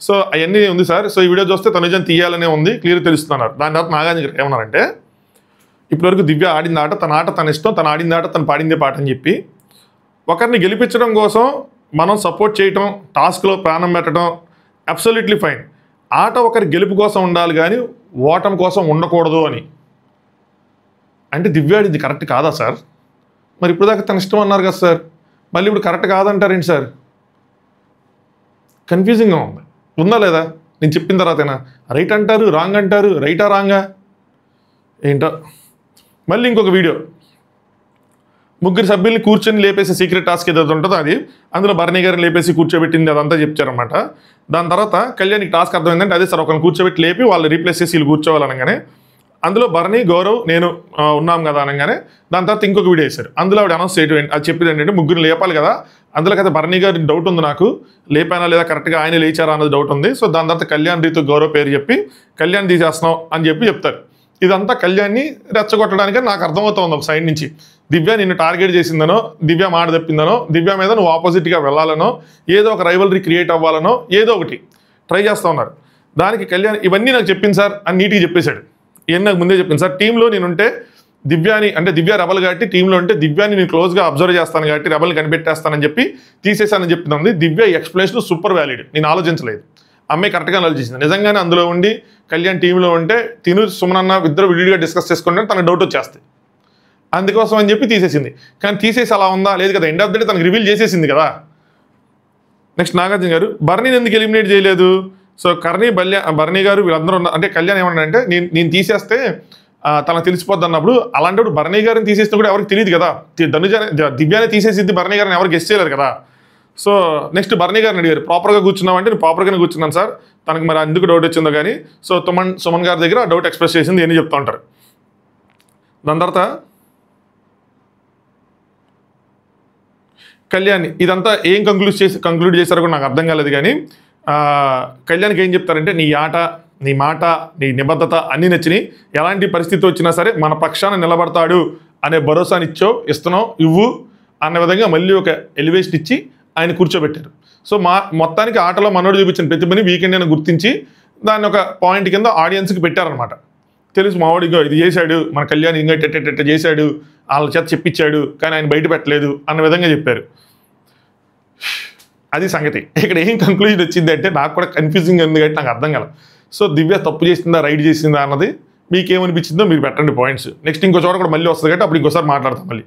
సో అవన్నీ ఉంది సార్. సో ఈ వీడియో చూస్తే తనుజాని తీయాలనే ఉంది క్లియర్ తెలుస్తున్నారు. దాని తర్వాత నాగార్జున ఏమన్నారంటే ఇప్పటివరకు దివ్య ఆడింది ఆట, తన ఆట తన ఇష్టం, తను ఆడింది ఆట తను పాడిందే పాట అని చెప్పి ఒకరిని గెలిపించడం కోసం మనం సపోర్ట్ చేయటం, టాస్క్లో ప్రాణం పెట్టడం అబ్సల్యూట్లీ ఫైన్. ఆట ఒకరి గెలుపు కోసం ఉండాలి కానీ ఓటం కోసం ఉండకూడదు అని. అంటే దివ్య ఆడింది కరెక్ట్ కాదా సార్? మరి ఇప్పుడు దాకా తన ఇష్టం అన్నారు కదా సార్, మళ్ళీ ఇప్పుడు కరెక్ట్ కాదంటారేంటి సార్? కన్ఫ్యూజింగ్గా ఉందా లేదా? నేను చెప్పిన తర్వాతేనా రైట్ అంటారు, రాంగ్ అంటారు, రైటా రాంగా ఏంటో. మళ్ళీ ఇంకొక వీడియో, ముగ్గురు సభ్యుల్ని కూర్చొని లేపేసి సీక్రెట్ టాస్క్ ఏదైతే ఉంటుందో అది, అందులో బర్నీ గారిని లేపేసి కూర్చోబెట్టింది అదంతా చెప్తారనమాట. దాని తర్వాత కళ్యాణ్కి టాస్క్ అర్థమైందంటే అదే సార్ ఒకరిని కూర్చోబెట్టి లేపి వాళ్ళు రీప్లేస్ చేసి వీళ్ళు కూర్చోవాలనగానే అందులో బర్నీ గౌరవ్ నేను ఉన్నాం కదా అనగానే దాని తర్వాత ఇంకొక వీడియో వేశారు. అందులో ఆవిడ అనౌన్స్ చేయడం అది చెప్పింది ఏంటంటే ముగ్గురు లేపాలి కదా, అందులో కదా బర్నీ గారి డౌట్ ఉంది నాకు, లేపానా లేదా కరెక్ట్గా ఆయన లేచారా అన్నది డౌట్ ఉంది. సో దాని తర్వాత కళ్యాణ్ రీతు గౌరవ్ పేరు చెప్పి కళ్యాణ్ తీసేస్తున్నాం అని చెప్తారు. ఇదంతా కళ్యాణ్ని రెచ్చగొట్టడానికి నాకు అర్థమవుతుంది ఒక సైడ్ నుంచి. దివ్య నిన్ను టార్గెట్ చేసిందనో, దివ్య మాట తప్పిందనో, దివ్య మీద నువ్వు ఆపోజిట్గా వెళ్ళాలనో, ఏదో ఒక రైవలరీ క్రియేట్ అవ్వాలనో ఏదో ఒకటి ట్రై చేస్తూ ఉన్నారు. దానికి కళ్యాణ్ ఇవన్నీ నాకు చెప్పింది సార్ అని నీట్గా చెప్పేశాడు. ఇవన్నీ నాకు ముందే చెప్పింది సార్, టీంలో నేనుంటే దివ్యాని అంటే దివ్య రెబల్ కాబట్టి టీంలో ఉంటే దివ్యాని నేను క్లోజ్గా అబ్జర్వ్ చేస్తాను కాబట్టి రెబల్ కనిపెట్టేస్తానని చెప్పి తీసేసానని చెప్తుంది. దివ్య ఎక్స్ప్లెనేషన్ సూపర్ వ్యాలిడ్, నేను ఆలోచించలేదు. అమ్మాయి కరెక్ట్గా ఆలోచించింది. నిజంగానే అందులో ఉండి కళ్యాణ్ టీంలో ఉంటే తిను సుమనన్న ఇద్దరు విడిగా డిస్కస్ చేసుకుంటే తనకు డౌట్ వచ్చేస్తుంది. అందుకోసం అని చెప్పి తీసేసింది. కానీ తీసేసి అలా ఉందా లేదు కదా, ఎండ్ ఆఫ్ ద డే తనకు రివీల్ చేసేసింది కదా. నెక్స్ట్ నాగార్జున గారు బర్నీని ఎందుకు ఎలిమినేట్ చేయలేదు? సో బర్నీ గారు వీళ్ళందరూ అంటే కళ్యాణ్ ఏమన్నాడంటే నేను తీసేస్తే తనకు తెలిసిపోద్ది అన్నప్పుడు, అలాంటప్పుడు బర్నీ గారిని తీసేస్తే కూడా ఎవరికి తెలియదు కదా, దివ్యాన్ని తీసేసింది బర్నీ గారిని ఎవరు గెస్ట్ చేయలేరు కదా. సో నెక్స్ట్ బర్నీ గారిని అడిగారు, ప్రాపర్గా కూర్చున్నామంటే నేను ప్రాపర్గానే కూర్చున్నాను సార్, తనకు మరి ఎందుకు డౌట్ వచ్చిందో కానీ. సో సుమన్ గారి దగ్గర డౌట్ ఎక్స్ప్రెస్ చేసింది అని చెప్తూ ఉంటారు. దాని తర్వాత కళ్యాణ్ ఇదంతా ఏం కంక్లూడ్ చేశారో కూడా నాకు అర్థం కాలేదు. కానీ కళ్యాణ్కి ఏం చెప్తారంటే నీ ఆట, నీ మాట, నీ నిబద్ధత అన్నీ నచ్చినాయి, ఎలాంటి పరిస్థితి వచ్చినా సరే మన పక్షాన నిలబడతాడు అనే భరోసాని ఇస్తున్నావు ఇవ్వు అన్న విధంగా మళ్ళీ ఒక ఎలివేషన్ ఇచ్చి ఆయన కూర్చోబెట్టారు. సో మొత్తానికి ఆటలో మనోడు చూపించిన ప్రతిభని వీకెండ్ అని గుర్తించి దాన్ని ఒక పాయింట్ కింద ఆడియన్స్కి పెట్టారనమాట. తెలుసు మావాడిగా ఇది చేశాడు, మన కళ్యాణ్ ఇంకా ఎట్ట చేశాడు, వాళ్ళ చేత చెప్పించాడు కానీ ఆయన బయట పెట్టలేదు అన్న విధంగా చెప్పారు. అది సంగతి. ఇక్కడ ఏం కంక్లూజన్ వచ్చింది అంటే నాకు కూడా కన్ఫ్యూజింగ్ ఉంది కాబట్టి నాకు అర్థం కాలేదు. సో దివ్య తప్పు చేసిందా రైట్ చేసిందా అన్నది మీకేమనిపించిందో మీరు పెట్టండి పాయింట్స్. నెక్స్ట్ ఇంకో చోట కూడా మళ్ళీ వస్తుంది కాబట్టి అప్పుడు ఇంకోసారి మాట్లాడతాం. మళ్ళీ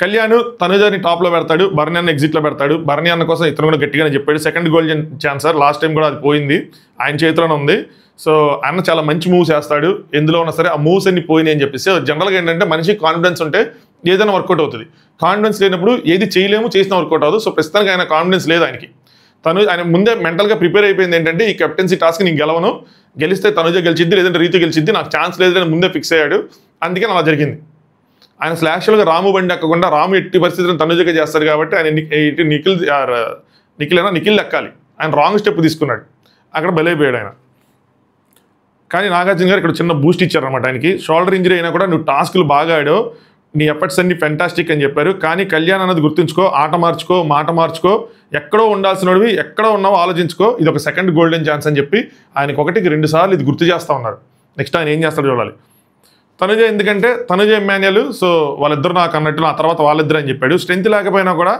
కళ్యాణ్ తనుజని టాప్లో పెడతాడు, బర్నీ అన్న ఎగ్జిట్లో పెడతాడు. బర్నీ అన్న కోసం ఇతను కూడా గట్టిగానే చెప్పాడు, సెకండ్ గోల్డెన్ ఛాన్సర్ లాస్ట్ టైం కూడా అది పోయింది, ఆయన చేతిలోనే ఉంది. సో అన్న చాలా మంచి మూవ్స్ చేస్తాడు, ఎందులో ఉన్నా సరే ఆ మూవ్స్ అన్ని పోయినాయి అని చెప్పేసి. జనరల్గా ఏంటంటే మనిషికి కాన్ఫిడెన్స్ ఉంటే ఏదైనా వర్కౌట్ అవుతుంది, కాన్ఫిడెన్స్ లేనప్పుడు ఏది చేయలేము, చేసినా వర్కౌట్ అవ్వదు. సో ప్రస్తుతానికి ఆయన కాన్ఫిడెన్స్ లేదు ఆయనకి. ఆయన ముందే మెంటల్గా ప్రిపేర్ అయిపోయింది ఏంటంటే ఈ కెప్టెన్సీ టాస్క్ నేను గెలవను, గెలిస్తే తనుజ గెలిచిద్ది లేదంటే రీతు గెలిచిద్ది, నాకు ఛాన్స్ లేదని ముందే ఫిక్స్ అయ్యాడు. అందుకే అలా జరిగింది. ఆయన యాక్చువల్గా రాము బండి ఎక్కకుండా రాము ఎట్టి పరిస్థితులను తనుజగా చేస్తాడు కాబట్టి ఆయన నిఖిల్ ఎక్కాలి, ఆయన రాంగ్ స్టెప్ తీసుకున్నాడు, అక్కడ బలైపోయాడు ఆయన. కానీ నాగార్జున గారు ఇక్కడ చిన్న బూస్ట్ ఇచ్చారనమాట ఆయనకి. షోల్డర్ ఇంజరీ అయినా కూడా నువ్వు టాస్క్లు బాగా ఆడావు, నీ ఎఫర్ట్స్ అన్ని ఫెంటాస్టిక్ అని చెప్పారు. కానీ కళ్యాణ్ అన్నది గుర్తుంచుకో, ఆట మార్చుకో, మాట మార్చుకో, ఎక్కడో ఉండాల్సినవి ఎక్కడో ఉన్నావో ఆలోచించుకో, ఇది ఒక సెకండ్ గోల్డెన్ ఛాన్స్ అని చెప్పి ఆయనకి 1-2 సార్లు ఇది గుర్తు చేస్తూ ఉన్నారు. నెక్స్ట్ ఆయన ఏం చేస్తాడో చూడాలి. తనుజ ఎందుకంటే తనుజ ఎమ్మాన్యుయల్, సో వాళ్ళిద్దరు నాకు అన్నట్టు నా తర్వాత వాళ్ళిద్దరు అని చెప్పాడు. స్ట్రెంత్ లేకపోయినా కూడా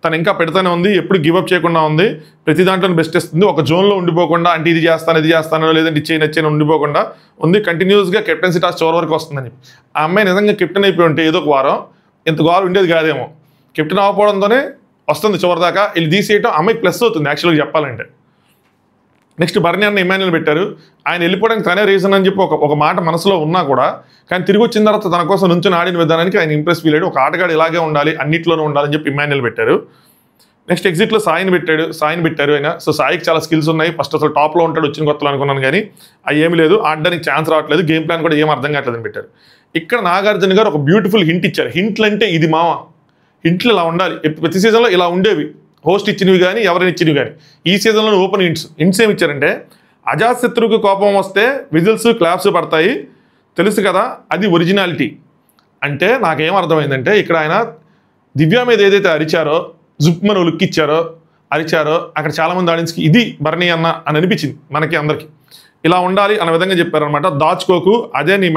తను ఇంకా పెడతానే ఉంది, ఎప్పుడు గివప్ చేయకుండా ఉంది, ప్రతి దాంట్లో బెస్ట్ ఇస్తుంది, ఒక జోన్లో ఉండిపోకుండా అంటే ఇది చేస్తాను లేదంటే ఇచ్చేయని ఉండిపోకుండా ఉంది, కంటిన్యూస్గా కెప్టెన్సీ టాస్క్ చివరి వరకు వస్తుందని. ఆ అమ్మాయి నిజంగా కెప్టెన్ అయిపోయి ఉంటే ఏదో ఒక వారం ఇంత గోల్ ఉండేది కాదేమో. కెప్టెన్ అవ్వకపోవడంతోనే వస్తుంది చివరి దాకా, వీళ్ళు తీసేయటం అమ్మాయికి ప్లస్ అవుతుంది యాక్చువల్గా చెప్పాలంటే. నెక్స్ట్ బర్నీ అన్న ఎమ్మాన్యుయల్ పెట్టారు, ఆయన వెళ్ళిపోవడానికి తనే రీజన్ అని చెప్పి ఒక మాట మనసులో ఉన్నా కూడా కానీ తిరిగి వచ్చిన తర్వాత తన కోసం నుంచి ఆడిన విధానానికి ఆయన ఇంప్రెస్ ఫీల్ అయ్యాడు. ఒక ఆటగాడు ఇలాగే ఉండాలి, అన్నింటిలోనూ ఉండాలని చెప్పి ఎమ్మాన్యుయల్ పెట్టారు. నెక్స్ట్ ఎగ్జిట్లో సాయిని పెట్టారు ఆయన. సో సాయికి చాలా స్కిల్స్ ఉన్నాయి, ఫస్ట్ అసలు టాప్లో ఉంటాడు వచ్చిన కొత్తలో అనుకున్నాను, కానీ అవి ఏమి లేదు, ఆడడానికి ఛాన్స్ రావట్లేదు, గేమ్ ప్లాన్ కూడా ఏం అర్థం కావట్లేదని పెట్టారు. ఇక్కడ నాగార్జున గారు ఒక బ్యూటిఫుల్ హింట్ ఇచ్చారు. హింట్లు అంటే ఇది మామ, హింట్లు ఇలా ఉండాలి, ప్రతి సీజన్లో ఇలా ఉండేవి, హోస్ట్ ఇచ్చినవి కానీ ఎవరైనా ఇచ్చినవి కానీ. ఈ సీజన్లో ఓపెన్ హింట్స్ ఏమి ఇచ్చారంటే అజాతశత్రువుకి కోపం వస్తే విజిల్స్ క్లాప్స్ పడతాయి తెలుసు కదా, అది ఒరిజినాలిటీ. అంటే నాకేం అర్థమైందంటే ఇక్కడ ఆయన దివ్య మీద ఏదైతే అరిచారో, జుప్మను లుక్ ఇచ్చారో, అరిచారో, అక్కడ చాలామంది ఆడియన్స్కి ఇది బర్నీ అన్న అని అనిపించింది, మనకి అందరికీ ఇలా ఉండాలి అన్న విధంగా చెప్పారనమాట. దాచుకోకు, అదే నీ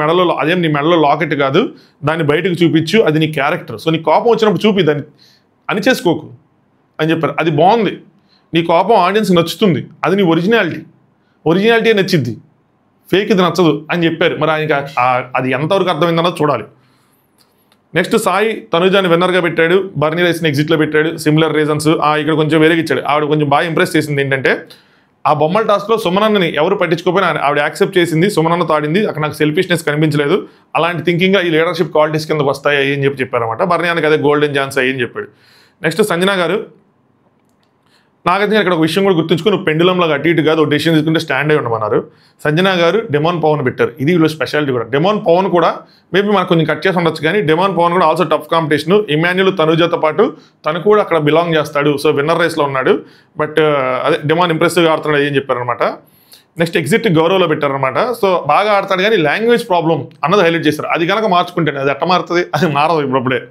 మెడలో లాకెట్ కాదు, దాన్ని బయటకు చూపించు, అది నీ క్యారెక్టర్. సో నీ కోపం వచ్చినప్పుడు చూపి, దాన్ని అని చేసుకోకు అని చెప్పారు. అది బాగుంది, నీ కోపం ఆడియన్స్కి నచ్చుతుంది, అది నీ ఒరిజినాలిటీ నచ్చింది, ఫేక్ ఇది నచ్చదు అని చెప్పారు. మరి ఆయనకి అది ఎంతవరకు అర్థమైందన్నది చూడాలి. నెక్స్ట్ సాయి తనుజాని విన్నర్గా పెట్టాడు, బర్నీ రైస్ని ఎగ్జిట్లో పెట్టాడు, సిమిలర్ రీజన్స్. ఇక్కడ కొంచెం వేరేగా ఇచ్చాడు. ఆవిడ కొంచెం బాగా ఇంప్రెస్ చేసింది ఏంటంటే ఆ బొమ్మల టాస్క్లో సుమనన్నని ఎవరు పట్టించుకోపోయినా ఆవిడ యాక్సెప్ట్ చేసింది, సుమనన్న తాడింది, అక్కడ నాకు సెల్ఫిష్నెస్ కనిపించలేదు, అలాంటి థింకింగ్గా ఈ లీడర్షిప్ క్వాలిటీస్ కిందకు వస్తాయి అని చెప్పారన్నమాట. బర్నీ అదే గోల్డెన్ ఛాన్స్ అయ్యి చెప్పాడు. నెక్స్ట్ సంజన గారు, నాకైతే ఇక్కడ ఒక విషయం కూడా గుర్తుంచుకో, నువ్వు పెండులంలాగా అటు ఇటు కాదు, ఒక డెసిషన్ తీసుకుంటే స్టాండ్ అయి ఉండమన్నారు. సంజన గారు డెమాన్ పవన్ పెట్టారు, ఇది వీళ్ళు స్పెషాలిటీ కూడా. డెమాన్ పవన్ కూడా మేబీ మనకు కొంచెం కట్ చేసి ఉండొచ్చు, కానీ డెమాన్ పవన్ కూడా ఆల్సో టఫ్ కాంపిటీషన్. ఎమ్మాన్యుయల్ తనుజతో పాటు తను కూడా అక్కడ బిలాంగ్ చేస్తాడు, సో విన్నర్ రేస్లో ఉన్నాడు. బట్ అదే డెమాన్ ఇంప్రెసివ్గా ఆడుతున్నాడు అని చెప్పారనమాట. నెక్స్ట్ ఎగ్జిట్ గౌరవ్లో పెట్టారనమాట. సో బాగా ఆడతాడు కానీ లాంగ్వేజ్ ప్రాబ్లం అన్నది హైలైట్ చేస్తారు. అది కనుక మార్చుకుంటాను, అది ఎట్ట మారుతుంది, అది మారదు ఇప్పుడప్పుడే.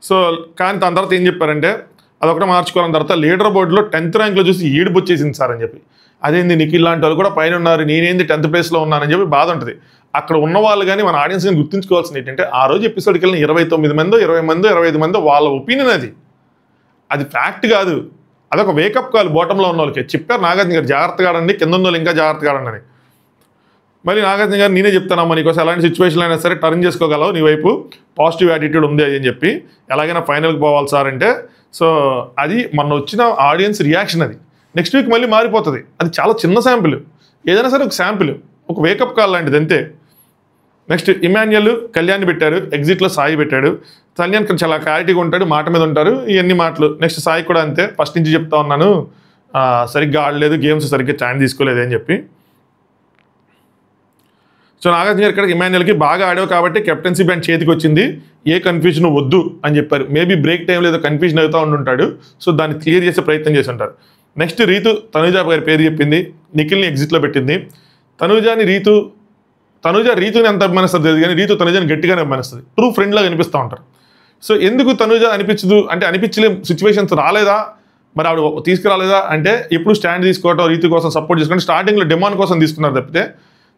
సో కానీ దాని తర్వాత ఏం చెప్పారంటే అదొకటి మార్చుకోవాలని తర్వాత లీడర్ బోర్డులో 10th ర్యాంక్లో చూసి ఏడుపు వచ్చేసింది సార్ అని చెప్పి. అదేంది నిఖిల్ లాంటి వాళ్ళు కూడా పైన ఉన్నారు, నేనేంది 10th ప్లేస్లో ఉన్నానని చెప్పి బాధ ఉంటుంది. అక్కడ ఉన్న వాళ్ళు కానీ మన ఆడియన్స్ కానీ గుర్తుంచుకోవాల్సింది ఏంటంటే ఆ రోజు ఎపిసోడ్కి వెళ్ళిన 29 మందో 20 మందో 25 మందో వాళ్ళ ఒపీనియన్, అది ఫ్యాక్ట్ కాదు, అదొక వేకప్ కాల్ బాటంలో ఉన్న వాళ్ళకి. చెప్పారు నాగార్జున గారు జాగ్రత్తగా ఆడండి, కింద ఉన్న వాళ్ళు ఇంకా జాగ్రత్తగా ఆడండి అని. మళ్ళీ నాగార్జున గారు నేనే చెప్తానమ్మా నీకోసం ఎలాంటి సిచ్యువేషన్లో అయినా సరే టర్న్ చేసుకోగలవు, నీ వైపు పాజిటివ్ యాటిట్యూడ్ ఉంది అని చెప్పి, ఎలాగైనా ఫైనల్కి పోవాలి సార్ అంటే. సో అది మొన్న వచ్చిన ఆడియన్స్ రియాక్షన్. అది నెక్స్ట్ వీక్ మళ్ళీ మారిపోతుంది. అది చాలా చిన్న శాంపిల్, ఏదైనా సరే ఒక శాంపిల్, ఒక వేకప్ కాల్ లాంటిది అంతే. నెక్స్ట్ ఇమాన్యుయల్ కళ్యాణ్ పెట్టారు, ఎగ్జిట్లో సాయి పెట్టాడు. కళ్యాణ్ చాలా క్లారిటీగా ఉంటాడు, మాట మీద ఉంటారు, ఇవన్నీ మాటలు. నెక్స్ట్ సాయి కూడా అంతే, ఫస్ట్ నుంచి చెప్తా ఉన్నాను సరిగ్గా ఆడలేదు, గేమ్స్ సరిగ్గా ఛాన్స్ తీసుకోలేదు అని చెప్పి. సో నాగార్జున గారు ఇక్కడ ఇమాన్యుయల్కి బాగా ఆడావు కాబట్టి కెప్టెన్సీ బ్యాండ్ చేతికి వచ్చింది, ఏ కన్ఫ్యూజన్ వద్దు అని చెప్పారు. మేబీ బ్రేక్ టైంలో ఏదో కన్ఫ్యూజన్ అవుతూ ఉంటుంటాడు, సో దాన్ని క్లియర్ చేసే ప్రయత్నం చేసి ఉంటారు. నెక్స్ట్ రీతు తనుజ గారి పేరు చెప్పింది, నిఖిల్ని ఎగ్జిట్లో పెట్టింది. తనుజ రీతుని ఎంత అభిమానిస్తుంది తెలియదు కానీ రీతు తనుజని గట్టిగానే అభిమానిస్తుంది, ట్రూ ఫ్రెండ్లాగా అనిపిస్తూ ఉంటారు. సో ఎందుకు తనుజ అనిపించదు అంటే అనిపించలే సిచ్యువేషన్స్ రాలేదా, మరి ఆవిడ తీసుకురాలేదా అంటే ఎప్పుడు స్టాండ్ తీసుకోవటం, రీతు కోసం సపోర్ట్ చేసుకోవడం, స్టార్టింగ్లో డిమాండ్ కోసం తీసుకున్నారు తప్పితే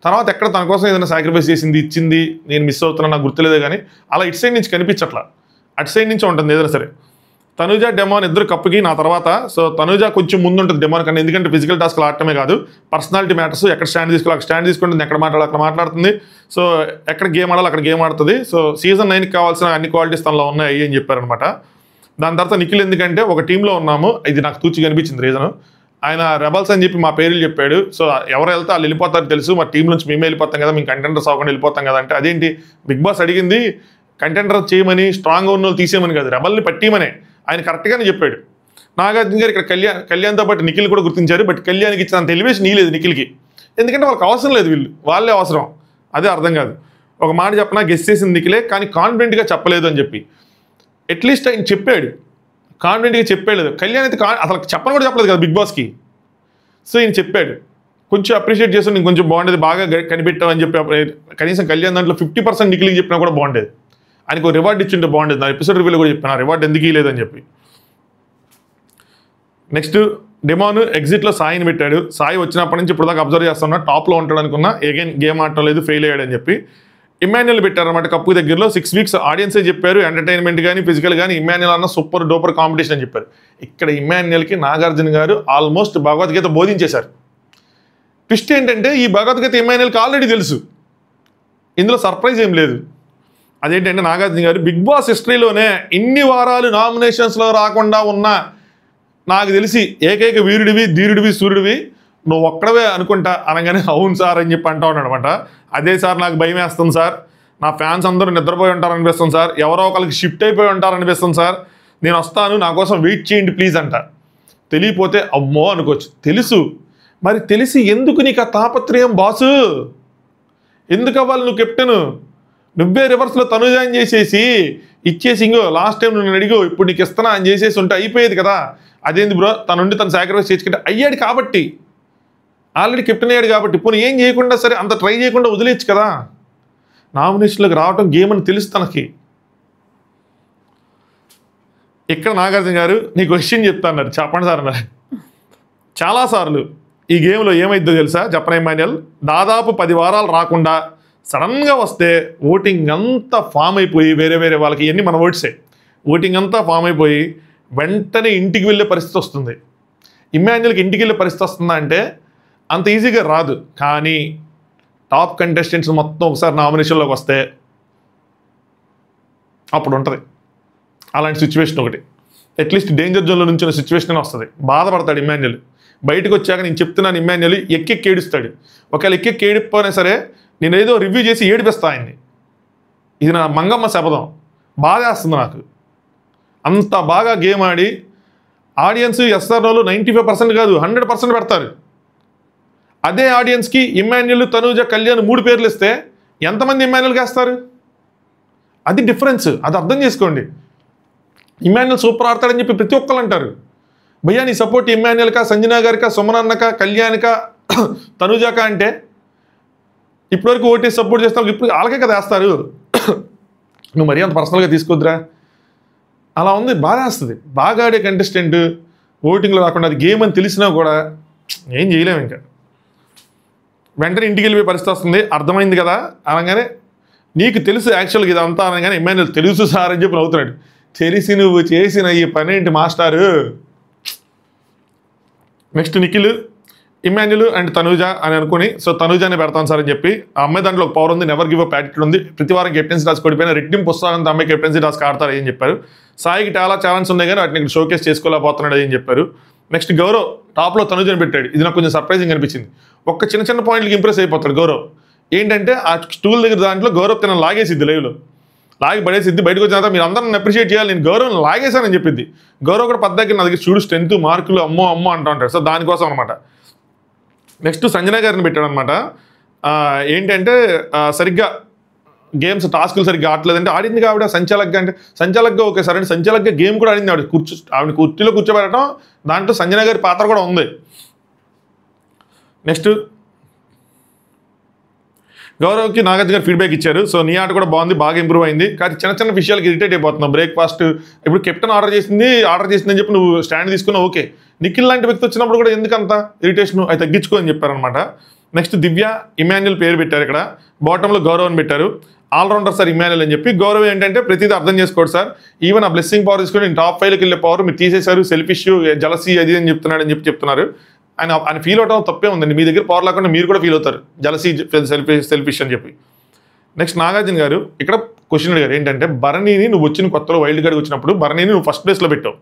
తర్వాత ఎక్కడ తన కోసం ఏదైనా సాక్రిఫైస్ చేసింది, ఇచ్చింది, నేను మిస్ అవుతున్నా నాకు గుర్తులేదే కానీ అలా ఇటు సైడ్ నుంచి కనిపించట్లా, అటు సైడ్ నుంచి ఉంటుంది ఏదైనా సరే. తనుజ డెమాన్ ఇద్దరు కప్పుకి నా తర్వాత. సో తనుజ కొంచెం ముందు ఉంటుంది డెమాన్ కన్నా, ఎందుకంటే ఫిజికల్ టాస్క్లు ఆడటమే కాదు, పర్సనాలిటీ మ్యాటర్స్, ఎక్కడ స్టాండ్ తీసుకోవాలి అక్కడ స్టాండ్ తీసుకుంటుంది, ఎక్కడ మాట్లాడాలి అక్కడ మాట్లాడుతుంది, సో ఎక్కడ గేమ్ ఆడాలి అక్కడ గేమ్ ఆడుతుంది. సో సీజన్ 9కి కావాల్సిన అన్ని క్వాలిటీస్ తనలో ఉన్నాయి అని చెప్పారనమాట. దాని తర్వాత నిఖిల్ ఎందుకంటే ఒక టీంలో ఉన్నాము, ఇది నాకు తూచి కనిపించింది రీజను. ఆయన రెబల్స్ అని చెప్పి మా పేర్లు చెప్పాడు. సో ఎవరు వెళ్తే వాళ్ళు వెళ్ళిపోతారు తెలుసు, మా టీం నుంచి మేమే వెళ్ళిపోతాం కదా, మేము కంటెంటర్స్ అవ్వకుండా వెళ్ళిపోతాం కదా అంటే, అదేంటి బిగ్ బాస్ అడిగింది కంటెంటర్ చేయమని, స్ట్రాంగ్ ఉన్న వాళ్ళు తీసేయమని కాదు, రెబల్ని పట్టిమనే ఆయన కరెక్ట్గానే చెప్పాడు. నాగార్జున గారు ఇక్కడ కళ్యాణ్తో పాటు నిఖిల్ కూడా గుర్తించారు, బట్ కళ్యాణ్కి ఇచ్చినంత ఎలివేషన్ ఇవ్వలేదు నిఖిల్కి, ఎందుకంటే వాళ్ళకి అవసరం లేదు, వాళ్ళే అవసరం, అదే అర్థం కాదు. ఒక మాట చెప్పనా, గెస్ చేసింది నిఖిలే కానీ కాన్ఫిడెంట్గా చెప్పలేదు అని చెప్పి. అట్లీస్ట్ ఆయన చెప్పాడు, కాన్ఫిడెంట్గా చెప్పాడు. కళ్యాణ్ అయితే అసలు చెప్పని కూడా చెప్పలేదు కదా బిగ్ బాస్కి. సో ఈయన చెప్పాడు, కొంచెం అప్రిషియేట్ చేస్తాను, నేను కొంచెం బాగుండేది, బాగా కనిపెట్టావు అని చెప్పి. కనీసం కళ్యాణ్ దాంట్లో 50% నిఖిల్కి చెప్పినా కూడా బాగుండేది, ఆయనకు రివార్డ్ ఇచ్చింటే బాగుండేది. నా ఎపిసోడ్ రివ్యూలో కూడా చెప్పాను రివార్డ్ ఎందుకు ఇవ్వలేదని చెప్పి. నెక్స్ట్ డెమాన్ ఎగ్జిట్లో సాయిని పెట్టాడు. సాయి వచ్చినప్పటి నుంచి ఇప్పుడు దాకా అబ్జర్వ్ చేస్తున్నా, టాప్లో ఉంటాడు అనుకున్నా, అగైన్ గేమ్ ఆడటం లేదు, ఫెయిల్ అయ్యాడని చెప్పి. ఇమాన్యుయల్ పెట్టారన్నమాట కప్పు దగ్గరలో. 6 వీక్స్ ఆడియన్సే చెప్పారు, ఎంటర్టైన్మెంట్ కానీ ఫిజికల్ కానీ ఇమాన్యుయల్ అన్న సూపర్ డూపర్ కాంపిటీషన్ అని చెప్పారు. ఇక్కడ ఇమాన్యుయల్కి నాగార్జున గారు ఆల్మోస్ట్ భగవద్గీత బోధించేశారు. ట్విస్ట్ ఏంటంటే ఈ భగవద్గీత ఇమాన్యుయల్కి ఆల్రెడీ తెలుసు, ఇందులో సర్ప్రైజ్ ఏం లేదు. అదేంటంటే నాగార్జున గారు బిగ్ బాస్ హిస్టరీలోనే ఇన్ని వారాలు నామినేషన్స్లో రాకుండా ఉన్న నాకు తెలిసి ఏకైక వీరుడివి, ధీరుడివి, సూర్యుడివి నువ్వు ఒక్కడవే అనుకుంటా అనగానే అవును సార్ అని చెప్పి అంటా ఉన్నాడు అనమాట. అదే సార్ నాకు భయం వేస్తుంది సార్, నా ఫ్యాన్స్ అందరూ నిద్రపోయి ఉంటారనిపిస్తుంది సార్, ఎవరో ఒకరికి షిఫ్ట్ అయిపోయి ఉంటారనిపిస్తుంది సార్, నేను వస్తాను నా కోసం వెయిట్ చేయండి ప్లీజ్ అంట. తెలియపోతే అమ్మో అనుకోవచ్చు, తెలుసు మరి తెలిసి ఎందుకు నీకు ఆ తాపత్రయం బాసు, ఎందుకు అవ్వాలి నువ్వు కెప్టెన్, నువ్వే రివర్స్లో తనుజాయిన్ చేసేసి ఇచ్చేసి ఇంకో లాస్ట్ టైం నువ్వు అడిగో ఇప్పుడు నీకు ఇస్తున్నా అని చేసేసి ఉంటే అయిపోయేది కదా. అదేంది బ్రో, తనుండి తను సాక్రిఫైస్ చేసుకుంటే అయ్యాడు కాబట్టి, ఆల్రెడీ కెప్టెన్ అయ్యాడు కాబట్టి, పోనీ ఏం చేయకుండా సరే అంత ట్రై చేయకుండా వదిలేయచ్చు కదా. నామినేషన్లోకి రావటం గేమ్ అని తెలుసు తనకి. ఇక్కడ నాగార్జున గారు నీ క్వశ్చన్ చెప్తా అన్నారు, చెప్పండి సార్ అన్నారు. చాలాసార్లు ఈ గేమ్లో ఏమైందో తెలుసా చెప్పన ఇమాన్యుయల్, దాదాపు 10 వారాలు రాకుండా సడన్గా వస్తే ఓటింగ్ అంతా ఫామ్ అయిపోయి వేరే వేరే వాళ్ళకి ఇవన్నీ మన ఓట్సే, ఓటింగ్ అంతా ఫామ్ అయిపోయి వెంటనే ఇంటికి వెళ్ళే పరిస్థితి వస్తుంది. ఇమాన్యుయల్కి ఇంటికి వెళ్ళే పరిస్థితి వస్తుందా అంటే అంత ఈజీగా రాదు, కానీ టాప్ కంటెస్టెంట్స్ మొత్తం ఒకసారి నామినేషన్లోకి వస్తే అప్పుడు ఉంటుంది అలాంటి సిచ్యువేషన్ ఒకటి. అట్లీస్ట్ డేంజర్ జోన్లో నుంచి సిచ్యువేషన్ వస్తుంది, బాధపడతాడు ఇమాన్యుయల్. బయటకు వచ్చాక నేను చెప్తున్నాను ఇమాన్యుయల్ ఎక్కెక్కి ఏడుస్తాడు. ఒకవేళ ఎక్కెక్కి ఏడిపోయినా సరే నేను ఏదో రివ్యూ చేసి ఏడిపిస్తా ఆయన్ని, ఇది నా మంగమ్మ శపథం. బాధేస్తుంది నాకు, అంత బాగా గేమ్ ఆడి ఆడియన్స్ ఎస్ఆర్ఓలో 95% కాదు 100% పెడతారు. అదే ఆడియన్స్కి ఇమాన్యుయల్, తనూజ, కళ్యాణ్ 3 పేర్లు ఇస్తే ఎంతమంది ఇమాన్యుయల్కి వేస్తారు? అది డిఫరెన్స్, అది అర్థం చేసుకోండి. ఇమాన్యుయల్ సూపర్ ఆడతాడని చెప్పి ప్రతి ఒక్కరు అంటారు. భయ్యా నీ సపోర్ట్ ఇమాన్యుయల్కా, సంజనా గారికా, సుమనన్నక, కళ్యాణ్కా, తనూజాక అంటే ఇప్పటివరకు ఓటేసి సపోర్ట్ చేస్తావు, ఇప్పుడు వాళ్ళకే కదా వేస్తారు. నువ్వు మరీ అంత పర్సనల్గా తీసుకొద్దురా. అలా ఉంది, బాధేస్తుంది. బాగా ఆడే కంటెస్టెంట్ ఓటింగ్లో రాకుండా అది గేమ్ అని తెలిసినా కూడా ఏం చేయలేము. ఇంకా వెంటనే ఇంటికి వెళ్ళిపోయే పరిస్థితి వస్తుంది. అర్థమైంది కదా అనగానే నీకు తెలుసు యాక్చువల్గా ఇదంతా అనగానే ఇమాన్యుయల్ తెలుసు సార్ అని చెప్పి నవ్వుతున్నాడు. తెలిసి నువ్వు చేసిన ఈ పని ఏంటి మాస్టారు, next Nikhil, Emmanuel and Tanuja అని అనుకుని సో తనూజానే పెడతాను సార్ అని చెప్పి ఆ అమ్మాయి దాంట్లో ఒక పవర్ ఉంది, నెవర్ గివ్ అప్ యాటిట్యూడ్ ఉంది, ప్రతి వారం కెప్టెన్సీ టాస్క్ ఓడిపోయిన రెట్టింపు ఉత్సాహంతో అమ్మాయి కెప్టెన్సీ టాస్క్ ఆడతారు అని చెప్పారు. సాయికి చాలా ఛాలెంజ్ ఉన్నాయి కానీ వాటిని షోకేస్ చేసుకోలేకపోతున్నాడు అని చెప్పారు. నెక్స్ట్ గౌరవ్ టాప్లో తనూజని పెట్టాడు, ఇది నాకు కొంచెం సర్ప్రైజింగ్ అనిపించింది. ఒక్క చిన్న చిన్న పాయింట్లకి ఇంప్రెస్ అయిపోతాడు గౌరవ్. ఏంటంటే ఆ స్టూల్ దగ్గర దాంట్లో గౌరవ్ తన లాగేసిద్ది, లైవ్లో లాగి పడేసిద్ది, బయటకు వచ్చిన తర్వాత మీరు అందరిని అప్రిషియేట్ చేయాలి, నేను గౌరవం లాగేశానని చెప్పింది. గౌరవ్ కూడా పద్దాకి నా దగ్గర చూడు స్ట్రెంత్ మార్కులు అమ్మో అమ్మో అంటూ ఉంటాడు. సో దానికోసం అనమాట. నెక్స్ట్ సంజన గారిని పెట్టాడు అనమాట. ఏంటంటే సరిగ్గా గేమ్స్ టాస్కులు సరిగ్గా ఆడలేదంటే ఆడింది ఆవిడ సంచాలక్గా, అంటే సంచాలక్గా ఓకే సరే, సరిగ్గా గేమ్ కూడా ఆడింది ఆవిడ. ఆవిడ కుర్చీలో కూర్చోబెట్టడం, దాంట్లో సంజన గారి పాత్ర కూడా ఉంది. నెక్స్ట్ గౌరవ్కి నాగార్జున గారు ఫీడ్బ్యాక్ ఇచ్చారు. సో నీ ఆట కూడా బాగుంది, బాగా ఇంప్రూవ్ అయింది, కానీ చిన్న చిన్న విషయాలకి ఇరిటేట్ అయిపోతున్నావు. బ్రేక్ఫాస్ట్ ఇప్పుడు కెప్టెన్ ఆర్డర్ చేసిందని చెప్పి నువ్వు స్టాండ్ తీసుకున్నావు ఓకే, నిఖిల్ లాంటి వ్యక్తి వచ్చినప్పుడు కూడా ఎందుకంత ఇరిటేషన్, అది తగ్గించుకో అని చెప్పారనమాట. నెక్స్ట్ దివ్య, ఇమాన్యుల్ పేరు పెట్టారు, ఇక్కడ బాటంలో గౌరవ్ అని పెట్టారు. ఆల్రౌండర్ సార్ ఇమాన్యుల్ అని చెప్పి. గౌరవ్ ఏంటంటే ప్రతిదీ అర్థం చేసుకోడు సార్, ఈవెన్ ఆ బ్లెస్సింగ్ పవర్ తీసుకొని నేను టాప్ 5లోకి వెళ్ళే పవర్ మీరు తీసేశారు, సెల్ఫిష్ జలసీ అది అని చెప్తున్నాడని చెప్తున్నారు. ఆయన ఫీల్ అవడం తప్పే ఉందండి, మీ దగ్గర పవర్ లేకుండా మీరు కూడా ఫీల్ అవుతారు జలసీ సెల్ఫిష్ అని చెప్పి. నెక్స్ట్ నాగార్జున గారు ఇక్కడ క్వశ్చన్ అడిగారు, ఏంటంటే భరణిని నువ్వు వచ్చిన కొత్తలో వైల్డ్ కార్డ్ వచ్చినప్పుడు భరణిని నువ్వు ఫస్ట్ ప్లేస్లో పెట్టావు,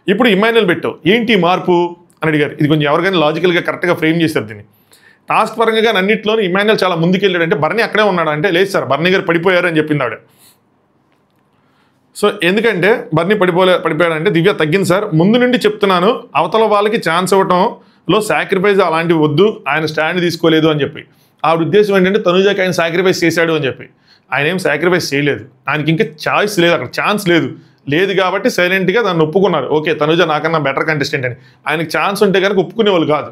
ఇప్పుడు ఇమాన్యుల్ పెట్టావు, ఏంటి మార్పు అని అడిగారు. ఇది కొంచెం ఎవరికైనా లాజికల్గా కరెక్ట్గా ఫ్రేమ్ చేశారు దీన్ని. టాస్క్ పరంగా కానీ అన్నింటిలోనూ ఇమాన్యుల్ చాలా ముందుకెళ్ళాడంటే భరణి అక్కడే ఉన్నాడు అంటే, లేదు సార్ భరణి గారు పడిపోయారు అని చెప్పింది ఆవిడ. సో ఎందుకంటే భరణి పడిపోయాడంటే దివ్య తగ్గింది సార్, ముందు నుండి చెప్తున్నాను అవతల వాళ్ళకి ఛాన్స్ ఇవ్వటంలో సాక్రిఫైస్ అలాంటివి వద్దు, ఆయన స్టాండ్ తీసుకోలేదు అని చెప్పి. ఆవిడ ఉద్దేశం ఏంటంటే తనుజాకి ఆయన సాక్రిఫైస్ చేశాడు అని చెప్పి. ఆయన ఏం సాక్రిఫైస్ చేయలేదు, ఆయనకి ఇంకా ఛాయిస్ లేదు, అక్కడ ఛాన్స్ లేదు కాబట్టి సైలెంట్గా దాన్ని ఒప్పుకున్నారు. ఓకే తనుజ నాకన్నా బెటర్ కంటెస్టెంట్ అని. ఆయనకి ఛాన్స్ ఉంటే కనుక ఒప్పుకునేవాళ్ళు కాదు.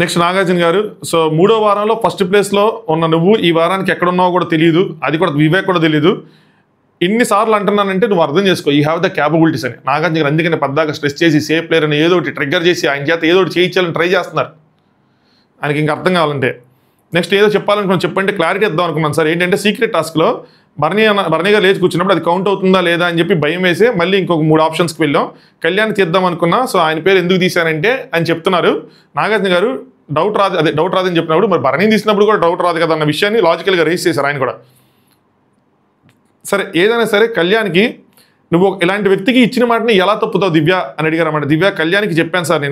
నెక్స్ట్ నాగార్జున గారు, సో 3వ వారంలో ఫస్ట్ ప్లేస్లో ఉన్న నువ్వు ఈ వారానికి ఎక్కడున్నావో కూడా తెలియదు, అది కూడా వివేక్ కూడా తెలియదు. ఇన్నిసార్లు అంటున్నానంటే నువ్వు అర్థం చేసుకో, యూ హ్యావ్ ద క్యాపబిలిటీస్ అని. నాగార్జున గారు అందుకని పద్దాక స్ట్రెస్ చేసి సేఫ్ ప్లేయర్ అని ఏదో ఒకటి ట్రిగ్గర్ చేసి ఆయన చేత ఏదో ఒకటి చేయించాలని ట్రై చేస్తున్నారు, ఆయనకి ఇంకా అర్థం కావాలంటే. నెక్స్ట్ ఏదో చెప్పాలనుకున్నాను, చెప్పంటే క్లారిటీ ఇద్దాం అనుకున్నాను సార్. ఏంటంటే సీక్రెట్ టాస్క్లో భరణి గారు లేచి కూర్చున్నప్పుడు అది కౌంట్ అవుతుందా లేదా అని చెప్పి భయం వేసి మళ్ళీ ఇంకొక 3 ఆప్షన్స్కి వెళ్ళాం. కళ్యాణ్ తీద్దాం అనుకున్నా, సో ఆయన పేరు ఎందుకు తీశానంటే అని చెప్తున్నారు. నాగార్జున గారు డౌట్ రాదని చెప్పినప్పుడు మరి భరణి తీసినప్పుడు కూడా డౌట్ రాదు కదా అన్న విషయాన్ని లాజికల్గా రేస్ చేశారు ఆయన కూడా. సరే ఏదైనా సరే కళ్యాణ్కి నువ్వు ఇలాంటి వ్యక్తికి ఇచ్చిన మాటని ఎలా తప్పుతావు దివ్య అని అడిగారన్నమాట. దివ్య కళ్యాణ్కి చెప్పాను సార్,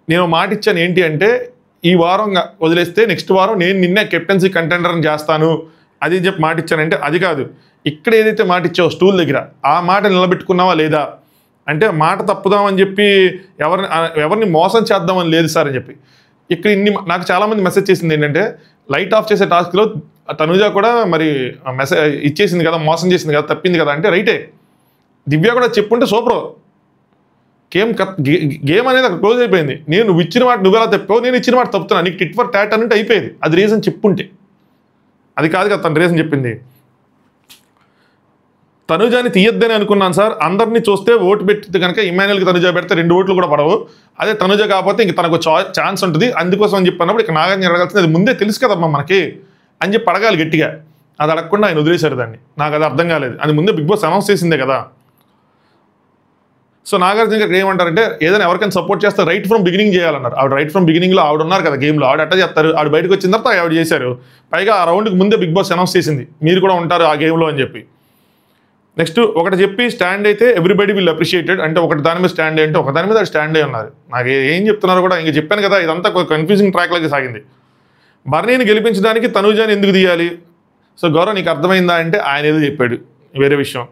నేను మాట ఇచ్చాను ఏంటి అంటే ఈ వారం వదిలేస్తే నెక్స్ట్ వారం నేను నిన్నే కెప్టెన్సీ కంటెండర్ని చేస్తాను అది చెప్పి మాట ఇచ్చానంటే, అది కాదు ఇక్కడ ఏదైతే మాట ఇచ్చావు స్టూల్ దగ్గర ఆ మాట నిలబెట్టుకున్నావా లేదా అంటే, మాట తప్పుదామని చెప్పి ఎవరిని మోసం చేద్దామని లేదు సార్ అని చెప్పి. ఇక్కడ నాకు చాలామంది మెసేజ్ చేసింది ఏంటంటే, లైట్ ఆఫ్ చేసే టాస్క్లో తనుజ కూడా మరి మెసేజ్ ఇచ్చేసింది కదా, మోసం చేసింది కదా, తప్పింది కదా అంటే రైటే. దివ్య కూడా చెప్పుంటే సూపర్, గేమ్ అనేది అక్కడ క్లోజ్ అయిపోయింది. నువ్వు ఇచ్చిన మాట నువ్వు ఎలా తప్పావు, నేను ఇచ్చిన మాట తప్పుతున్నా, నీకు టిట్ ఫర్ టాట్ అంటే అయిపోయేది. అది రీజన్ చెప్పుంటే, అది కాదు కదా తన రీజన్ చెప్పింది. తనుజాని తీయొద్దని అనుకున్నాను సార్, అందరినీ చూస్తే ఓటు పెట్టి కనుక ఇమాన్యుల్కి తనుజ పెడితే 2 ఓట్లు కూడా పడవు, అదే తనుజ కాకపోతే ఇంక తనకు ఛాన్స్ ఉంటుంది, అందుకోసం అని చెప్పినప్పుడు ఇక నాగార్జున అడగాల్సింది అది ముందే తెలుసు కదమ్మా మనకి అని చెప్పి అడగాలి గట్టిగా. అది అడగకుండా ఆయన వదిలేశారు దాన్ని, నాకు అది అర్థం కాలేదు. అది ముందే బిగ్ బాస్ అనౌన్స్ చేసిందే కదా. సో నాగార్జున గారు ఏమంటారంటే, ఏదైనా ఎవరికైనా సపోర్ట్ చేస్తే రైట్ ఫ్రమ్ బిగినింగ్ చేయాలన్నారు. ఆవిడ రైట్ ఫ్రమ్ బిగినింగ్లో ఆవిడ ఉన్నారు కదా గేమ్లో, ఆవిడ అట్ట చేస్తారు, ఆవిడ బయటకు వచ్చిన తర్వాత ఆవిడ చేశారు. పైగా ఆ రౌండ్కి ముందే బిగ్ బాస్ అనౌన్స్ చేసింది మీరు కూడా ఉంటారు ఆ గేమ్లో అని చెప్పి. నెక్స్ట్ ఒకటి చెప్పి స్టాండ్ అయితే ఎవ్రీబడి విల్ అప్రిషియేటెడ్ అంటే, ఒకటి దాని మీద స్టాండ్ అంటే ఒక దాని మీద స్టాండ్ అన్నారు. నాకు ఏం చెప్తున్నారు కూడా ఇంక చెప్పాను కదా, ఇదంతా కన్ఫ్యూజింగ్ ట్రాక్లోకి సాగింది. భరణిని గెలిపించడానికి తనుజాని ఎందుకు తీయాలి, సో గౌరవ్ నీకు అర్థమైందా అంటే ఆయన ఏదో చెప్పాడు వేరే విషయం.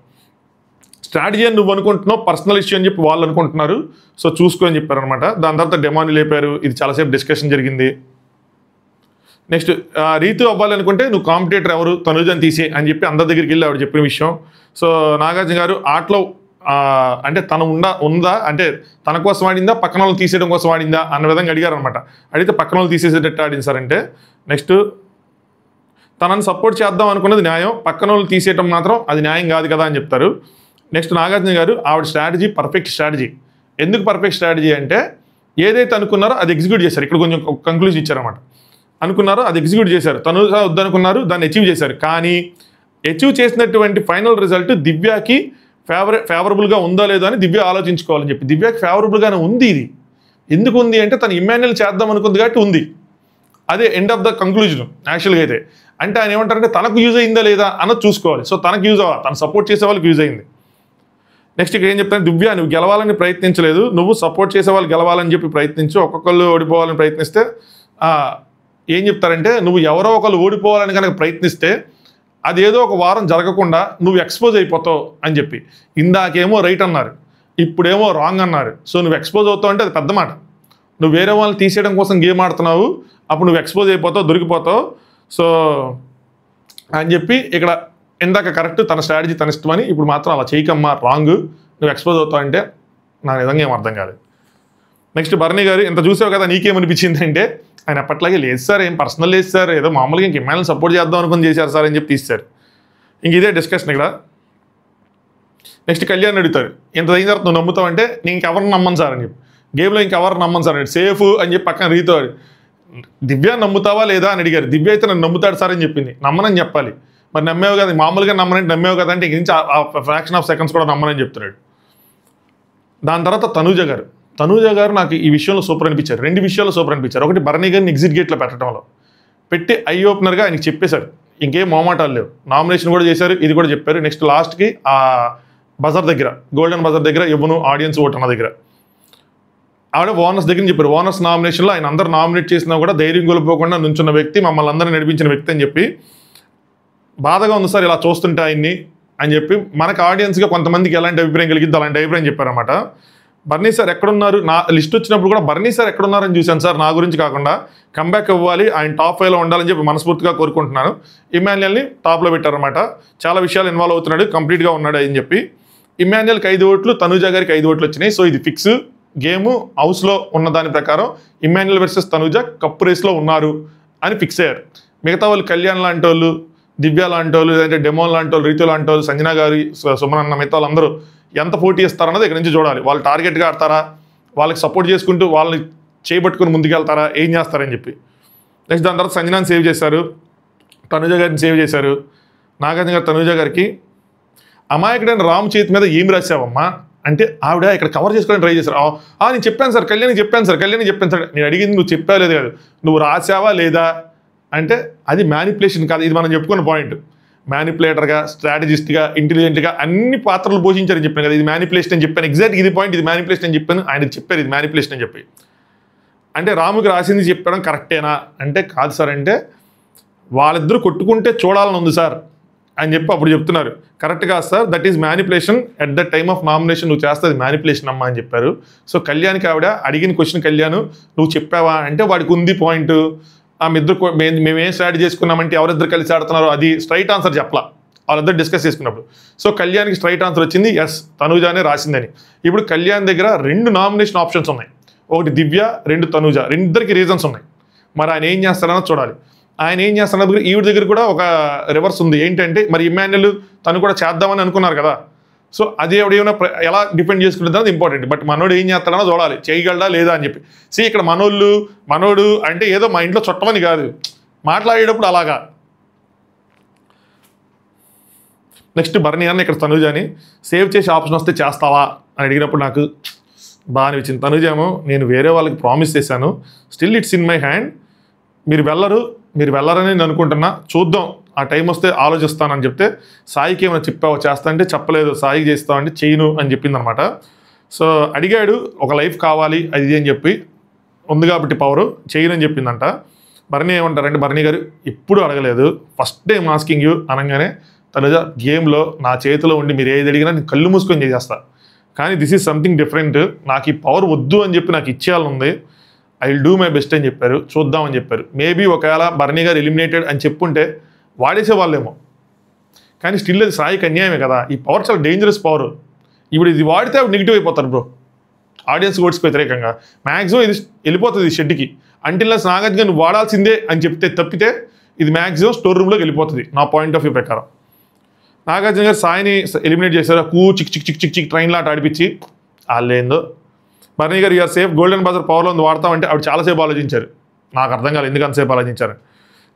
స్ట్రాటజీ అని నువ్వు అనుకుంటున్నావు, పర్సనల్ ఇష్యూ అని చెప్పి వాళ్ళు అనుకుంటున్నారు, సో చూసుకో అని చెప్పారనమాట. దాని తర్వాత డెమాని లేపారు, ఇది చాలాసేపు డిస్కషన్ జరిగింది. నెక్స్ట్ రీతు అవ్వాలనుకుంటే నువ్వు కాంపిటేటర్ ఎవరు, తనుజాని తీసే అని చెప్పి అందరి దగ్గరికి వెళ్ళి ఆవిడ చెప్పిన విషయం. సో నాగార్జున గారు ఆటలో అంటే తను ఉందా అంటే తన కోసం ఆడిందా పక్కన వాళ్ళు తీసేయడం కోసం ఆడిందా అన్న విధంగా అడిగారు అనమాట. అడిగితే పక్కన వాళ్ళు తీసేసేటట్టు ఆడింది సార్ అంటే, నెక్స్ట్ తనని సపోర్ట్ చేద్దాం అనుకున్నది న్యాయం, పక్కన వాళ్ళు తీసేయడం మాత్రం అది న్యాయం కాదు కదా అని చెప్తారు. నెక్స్ట్ నాగార్జున గారు ఆవిడ స్ట్రాటజీ పర్ఫెక్ట్ స్ట్రాటజీ. ఎందుకు పర్ఫెక్ట్ స్ట్రాటజీ అంటే, ఏదైతే అనుకున్నారో అది ఎగ్జిక్యూట్ చేశారు. ఇక్కడ కొంచెం కంక్లూజన్ ఇచ్చారన్నమాట. అనుకున్నారో అది ఎగ్జిక్యూట్ చేశారు, తను వద్దనుకున్నారు దాన్ని అచీవ్ చేశారు. కానీ అచీవ్ చేసినటువంటి ఫైనల్ రిజల్ట్ దివ్యాకి ఫేవరబుల్గా ఉందా లేదా అని దివ్య ఆలోచించుకోవాలని చెప్పి. దివ్యకి ఫేవరబుల్గానే ఉంది. ఇది ఎందుకు ఉంది అంటే తను ఇమాన్యుయల్ చేద్దాం అనుకుంది కాబట్టి ఉంది. అదే ఎండ్ ఆఫ్ ద కంక్లూజన్ యాక్చువల్గా అయితే. అంటే ఆయన ఏమంటారంటే తనకు యూజ్ అయిందా లేదా అన్నది చూసుకోవాలి. సో తనకు యూజ్ అవ్వాలి, తను సపోర్ట్ చేసే వాళ్ళకి యూజ్ అయింది. నెక్స్ట్ ఇక్కడ ఏం చెప్తాను, దివ్య నువ్వు గెలవాలని ప్రయత్నించలేదు, నువ్వు సపోర్ట్ చేసే వాళ్ళు గెలవాలని చెప్పి ప్రయత్నించు. ఒక్కొక్కళ్ళు ఓడిపోవాలని ప్రయత్నిస్తే ఏం చెప్తారంటే నువ్వు ఎవరో ఒకళ్ళు ఓడిపోవాలని కనుక ప్రయత్నిస్తే అదేదో ఒక వారం జరగకుండా నువ్వు ఎక్స్పోజ్ అయిపోతావు అని చెప్పి. ఇందాకేమో రైట్ అన్నారు, ఇప్పుడేమో రాంగ్ అన్నారు. సో నువ్వు ఎక్స్పోజ్ అవుతావు అంటే అది పెద్ద మాట. నువ్వు వేరే వాళ్ళని తీసేయడం కోసం గేమ్ ఆడుతున్నావు, అప్పుడు నువ్వు ఎక్స్పోజ్ అయిపోతావు, దొరికిపోతావు. సో అని చెప్పి ఇక్కడ ఇందాక కరెక్ట్, తన స్ట్రాటజీ తన ఇష్టమని, ఇప్పుడు మాత్రం అలా చేయకమ్మా, రాంగ్, నువ్వు ఎక్స్పోజ్ అవుతావు అంటే నాకు నిజంగా ఏం అర్థం కాలేదు. నెక్స్ట్ బర్నీ గారు, ఇంత చూసావు కదా నీకేమనిపించింది అంటే ఆయన అప్పట్లాగే లేదు సార్, ఏం పర్సనల్ లేదు సార్, ఏదో మామూలుగా ఇంక ఇమాన్యుయల్ సపోర్ట్ చేద్దాం అనుకుని చేశారు సార్ అని చెప్పి తీస్తారు. ఇంక ఇదే డిస్కషన్ ఇక్కడ. నెక్స్ట్ కళ్యాణ్ అడుగుతారు, ఇంత అయిన తర్వాత నువ్వు నమ్ముతావు అంటే నేను ఇంకెవరిని నమ్మను సార్ అని చెప్పి. గేమ్లో ఇంకెవరిని నమ్మను సార్ అంటే సేఫ్ అని చెప్పి పక్కన రీతో దివ్య నమ్ముతావా లేదా అని అడిగారు. దివ్య అయితే నన్ను నమ్ముతాడు సార్ అని చెప్పింది. నమ్మనని చెప్పాలి. మరి నమ్మేవు కదా, మామూలుగా నమ్మనంటే నమ్మేవు కదా అంటే ఇంక నుంచి ఆ ఫ్రాక్షన్ ఆఫ్ సెకండ్స్ కూడా నమ్మనని చెప్తున్నాడు. దాని తర్వాత తనూజ గారు నాకు ఈ విషయంలో సూపర్ అనిపించారు. 2 విషయాల్లో సూపర్ అనిపించారు. ఒకటి బర్నీ గారిని ఎగ్జిట్ గేట్లో పెట్టడంలో పెట్టి ఐ ఓపెనర్గా ఆయనకి చెప్పేశారు, ఇంకేం మొహమాటాలు లేవు. నామినేషన్ కూడా చేశారు, ఇది కూడా చెప్పారు. నెక్స్ట్ లాస్ట్కి ఆ బజర్ దగ్గర, గోల్డెన్ బజర్ దగ్గర ఇవ్వను ఆడియన్స్ ఓట్ అన్న దగ్గర ఆవిడ ఓనర్స్ దగ్గర చెప్పారు. ఓనర్స్ నామినేషన్లో ఆయన అందరూ నామినేట్ చేసినా కూడా ధైర్యం కోల్పోకుండా నుంచున్న వ్యక్తి, మమ్మల్ని అందరినీ నడిపించిన వ్యక్తి అని చెప్పి. బాధగా ఉంది సార్ ఇలా చూస్తుంటే ఆయన్ని అని చెప్పి. మనకు ఆడియన్స్గా కొంతమందికి ఎలాంటి అభిప్రాయం కలిగిద్ది అలాంటి అభిప్రాయం చెప్పారన్నమాట. బర్నీ సార్ ఎక్కడున్నారు, నా లిస్ట్ వచ్చినప్పుడు కూడా బర్నీ సార్ ఎక్కడున్నారని చూశాను సార్, నా గురించి కాకుండా కంబ్యాక్ ఇవ్వాలి, ఆయన టాప్ 5లో ఉండాలని చెప్పి మనస్ఫూర్తిగా కోరుకుంటున్నాను. ఇమాన్యుయల్ని టాప్లో పెట్టారన్నమాట. చాలా విషయాలు ఇన్వాల్వ్ అవుతున్నాడు, కంప్లీట్గా ఉన్నాడు అని చెప్పి. ఇమాన్యుయల్కి 5 ఓట్లు, తనూజ గారికి 5 ఓట్లు వచ్చినాయి. సో ఇది ఫిక్స్. గేమ్ హౌస్లో ఉన్న దాని ప్రకారం ఇమాన్యుయల్ వర్సెస్ తనూజ కప్ రేస్లో ఉన్నారు అని ఫిక్స్ అయ్యారు. మిగతా వాళ్ళు కళ్యాణ్ లాంటి వాళ్ళు, దివ్య లాంటి వాళ్ళు, లేదంటే డెమోన్ లాంటి వాళ్ళు, రీతు లాంటి వాళ్ళు, సంజన గారి, సుమనన్న, మిగతా వాళ్ళందరూ ఎంత పోటీ ఇస్తారన్నది ఇక్కడ నుంచి చూడాలి. వాళ్ళు టార్గెట్గా ఆడతారా, వాళ్ళకి సపోర్ట్ చేసుకుంటూ వాళ్ళని చేయబట్టుకుని ముందుకెళ్తారా, ఏం చేస్తారని చెప్పి. నెక్స్ట్ దాని తర్వాత సంజనాన్ని సేవ్ చేశారు, తనూజ గారిని సేవ్ చేశారు. నాగార్జున గారు తనూజ గారికి అమాయకుడైన రామ్ చేతి మీద ఏం రాసావమ్మా అంటే ఆవిడ ఇక్కడ కవర్ చేసుకోవడానికి ట్రై చేశారు. నేను చెప్పాను సార్, కళ్యాణ్కి చెప్పాను సార్. నేను అడిగింది నువ్వు చెప్పావు లేదు కాదు, నువ్వు రాసావా లేదా అంటే అది మ్యానిపులేషన్ కాదు. ఇది మనం చెప్పుకున్న పాయింట్. మ్యానిపులేటర్గా, స్ట్రాటజిస్ట్గా, ఇంటెలిజెంట్గా అన్ని పాత్రలు పోషించారని చెప్పాను కదా, ఇది మ్యానిపులేషన్ అని చెప్పాను. ఎగ్జాక్ట్ ఇది పాయింట్, ఇది మ్యానిపులేషన్ అని చెప్పాను. ఆయన చెప్పారు ఇది మ్యానిపులేషన్ అని చెప్పి. అంటే రాముకి రాసింది చెప్పడం కరెక్టేనా అంటే కాదు సార్, అంటే వాళ్ళిద్దరూ కొట్టుకుంటే చూడాలని ఉంది సార్ అని చెప్పి అప్పుడు చెప్తున్నారు. కరెక్ట్ కాదు sir, that is manipulation. At the time of nomination నువ్వు చేస్తుంది మ్యానిపులేషన్ అమ్మా అని చెప్పారు. సో కళ్యాణ్కి ఆవిడ అడిగిన క్వశ్చన్, కళ్యాణ్ నువ్వు చెప్పావా అంటే వాడికి ఉంది పాయింట్. మేమేం స్ట్రాటజీ చేసుకున్నామంటే ఎవరిద్దరు కలిసి ఆడుతున్నారో అది స్ట్రైట్ ఆన్సర్ చెప్పలా, వాళ్ళిద్దరు డిస్కస్ చేసుకున్నప్పుడు. సో కళ్యాణ్కి స్ట్రైట్ ఆన్సర్ వచ్చింది ఎస్ తనూజానే రాసిందని. ఇప్పుడు కళ్యాణ్ దగ్గర 2 నామినేషన్ ఆప్షన్స్ ఉన్నాయి, ఒకటి దివ్య, 2 తనూజ. రెండిద్దరికి రీజన్స్ ఉన్నాయి. మరి ఆయన ఏం చేస్తారన్నది చూడాలి. ఆయన ఏం చేస్తున్నారు, ఈవిడ దగ్గర కూడా ఒక రివర్స్ ఉంది. ఏంటంటే మరి ఇమాన్యుయల్ తను కూడా చేద్దామని అనుకున్నారు కదా, సో అది ఏమైనా ఎలా డిపెండ్ చేసుకుంటుంది అనేది ఇంపార్టెంట్. బట్ మనోడు ఏం చేస్తాడో చూడాలి, చేయగలడా లేదా అని చెప్పి. ఇక్కడ మనోడు అంటే ఏదో మా ఇంట్లో చుట్టమని కాదు, మాట్లాడేటప్పుడు అలాగా. నెక్స్ట్ బర్నీ అన్న ఇక్కడ తనూజాని సేవ్ చేసే ఆప్షన్ వస్తే చేస్తావా అని అడిగినప్పుడు నాకు బాగా అనిపించింది. తనూజేమో నేను వేరే వాళ్ళకి ప్రామిస్ చేశాను, still it's in my hand, మీరు వెళ్ళరని నేను అనుకుంటున్నా, చూద్దాం ఆ టైం వస్తే ఆలోచిస్తానని చెప్తే, సాయికి ఏమైనా చెప్పావో చేస్తా అంటే చెప్పలేదు, సాయికి చేస్తామంటే చేయను అని చెప్పింది అనమాట. సో అడిగాడు ఒక లైఫ్ కావాలి అది అని చెప్పి, ఉంది కాబట్టి పవరు చేయను అని చెప్పిందంట. బర్నీ ఏమంటారంటే, బర్నీ గారు ఎప్పుడు అడగలేదు, ఫస్ట్ టైం ఆస్కింగ్ యూ అనగానే తనుజ గేమ్లో నా చేతిలో ఉండి మీరు ఏది అడిగినా నేను కళ్ళు మూసుకొని చేసేస్తా, కానీ దిస్ ఈజ్ సంథింగ్ డిఫరెంట్, నాకు ఈ పవర్ వద్దు అని చెప్పి నాకు ఇచ్చేయాలని ఉంది, I will do my best అని చెప్పారు, చూద్దామని చెప్పారు. మేబీ ఒకవేళ బర్నీ గారు ఎలిమినేటెడ్ అని చెప్పుంటే వాడేసే వాళ్ళేమో, కానీ స్టిల్ అది సాయికి అన్యాయమే కదా. ఈ పవర్ చాలా డేంజరస్ పవర్. ఇప్పుడు ఇది వాడితే అవి నెగిటివ్ అయిపోతారు బ్రో, ఆడియన్స్ ఓట్స్కి వ్యతిరేకంగా మ్యాక్సిమం ఇది వెళ్ళిపోతుంది షెడ్కి. అంటిల్నెస్ నాగార్జున నువ్వు వాడాల్సిందే అని చెప్తే తప్పితే ఇది మ్యాక్సిమం స్టోర్ రూమ్లోకి వెళ్ళిపోతుంది నా పాయింట్ ఆఫ్ వ్యూ ప్రకారం. నాగార్జున గారు సాయిని ఎలిమినేట్ చేశారు, చిక్ చిక్ చిక్ చిక్ చిక్ ట్రైన్లో ఆట ఆడిపించి వాళ్ళేందో. బర్నీ గారు యూఆర్ సేఫ్, గోల్డెన్ బజర్ పవర్లో ఉంది వాడతామంటే ఆవిడ చాలాసేపు ఆలోచించారు, నాకు అర్థం కాలేదు ఎందుకు అంతసేపు ఆలోచించారు.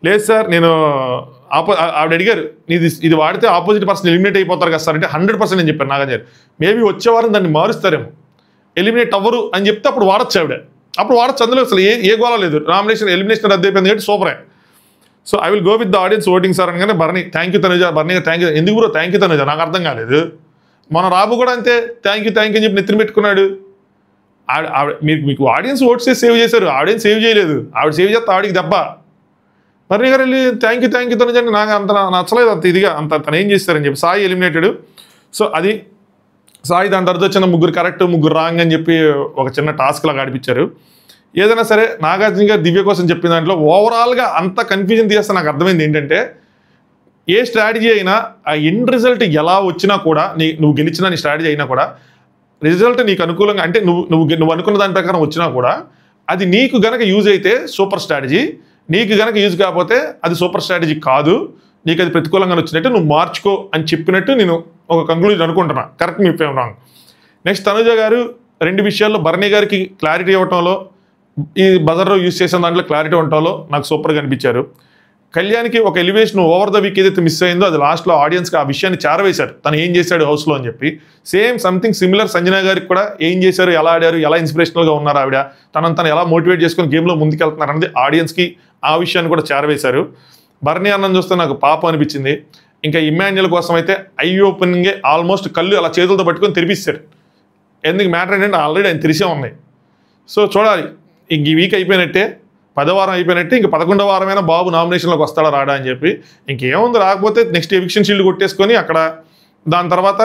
లేదు సార్ నేను ఆవిడ అడిగారు ఇది వాడితే ఆపోజిట్ పర్సన్ ఎలిమినేట్ అయిపోతారు కదా సార్ అంటే 100% నేను చెప్పాను నాగార్జున మేబీ వచ్చేవారం దాన్ని మారుస్తారేమో ఎలిమినేట్ అవ్వరు అని చెప్తే అప్పుడు వాడచ్చు ఆవిడ అప్పుడు వాడచ్చు అందులో అసలు ఏ గోళ లేదు నామినేషన్ ఎలిమినేషన్ రద్దు అయిపోయింది కాబట్టి సూపరే so I will go with the audience voting sir అనగానే బర్నీ థ్యాంక్ యూ తనుజ బర్నీ థ్యాంక్ యూ ఎందుకు బ్రో థ్యాంక్ యూ తనుజ నాకు అర్థం కాలేదు మన రాబు కూడా అంతే థ్యాంక్ యూ అని చెప్పి నెత్తిన పెట్టుకున్నాడు మీకు ఆడియన్స్ ఓట్స్ సేవ్ చేశారు ఆడియన్స్ సేవ్ చేయలేదు ఆవిడ సేవ్ చేస్తే ఆవిడికి దెబ్బ బర్నీ గారు వెళ్ళి థ్యాంక్ యూ తనుజ అంటే నాకు అంత నచ్చలేదు అంత ఇదిగా తను ఏం చేస్తారని చెప్పి సాయి ఎలిమినేటెడ్ సో అది సాయి దాని తర్వాత వచ్చిన ముగ్గురు కరెక్ట్ ముగ్గురు రాంగ్ అని చెప్పి ఒక చిన్న టాస్క్ లాగా ఆడిపించారు ఏదైనా సరే నాగార్జున గారు దివ్య కోసం చెప్పిన దాంట్లో ఓవరాల్గా అంత కన్ఫ్యూజన్ తీస్తే నాకు అర్థమైంది ఏంటంటే ఏ స్ట్రాటజీ అయినా ఆ ఎండ్ రిజల్ట్ ఎలా వచ్చినా కూడా నువ్వు గెలిచినా నీ స్ట్రాటజీ అయినా కూడా రిజల్ట్ నీకు అనుకూలంగా అంటే నువ్వు అనుకున్న దాని ప్రకారం వచ్చినా కూడా అది నీకు గనక యూజ్ అయితే సూపర్ స్ట్రాటజీ నీకు గనక యూజ్ కాకపోతే అది సూపర్ స్ట్రాటజీ కాదు నీకు అది ప్రతికూలంగా వచ్చినట్టు నువ్వు మార్చుకో అని చెప్పినట్టు నేను ఒక కంక్లూజన్ అనుకుంటున్నా కరెక్ట్ మీ పేరు రాంగ్ నెక్స్ట్ తనుజ గారు 2 విషయాల్లో బర్నీ గారికి క్లారిటీ ఇవ్వటంలో ఈ బజర్లో యూజ్ చేసిన దాంట్లో క్లారిటీ ఉండటంలో నాకు సూపర్గా అనిపించారు కళ్యాణ్కి ఒక ఎలివేషన్ ఓవర్ ద వీక్ ఏదైతే మిస్ అయిందో అది లాస్ట్లో ఆడియన్స్కి ఆ విషయాన్ని చేరవేశారు తను ఏం చేశాడు హౌస్లో అని చెప్పి సేమ్ సంథింగ్ సిమిలర్ సంజన గారికి కూడా ఏం చేశారు ఎలా ఆడారు ఎలా ఇన్స్పిరేషనల్గా ఉన్నారు ఆవిడ తను ఎలా మోటివేట్ చేసుకొని గేమ్లో ముందుకెళ్తున్నారు అనేది ఆడియన్స్కి ఆ విషయాన్ని కూడా చేరవేశారు బర్నీ అన్నం చూస్తే నాకు పాపం అనిపించింది ఇంకా ఇమాన్యుయల్ కోసం అయితే ఐ ఓపెనింగే ఆల్మోస్ట్ కళ్ళు అలా చేతులతో పట్టుకొని తెరిపిస్తారు ఎందుకు మ్యాటర్ ఏంటంటే ఆల్రెడీ ఆయన తెరిసే ఉన్నాయి సో చూడాలి ఇంక ఈ వీక్ అయిపోయినట్టే 10వ వారం అయిపోయినట్టే ఇంక 11వ వారమైనా బాబు నామినేషన్లోకి వస్తాడా రాడా అని చెప్పి ఇంకేముంది రాకపోతే నెక్స్ట్ ఎవిక్షన్ షీల్డ్ కొట్టేసుకొని అక్కడ దాని తర్వాత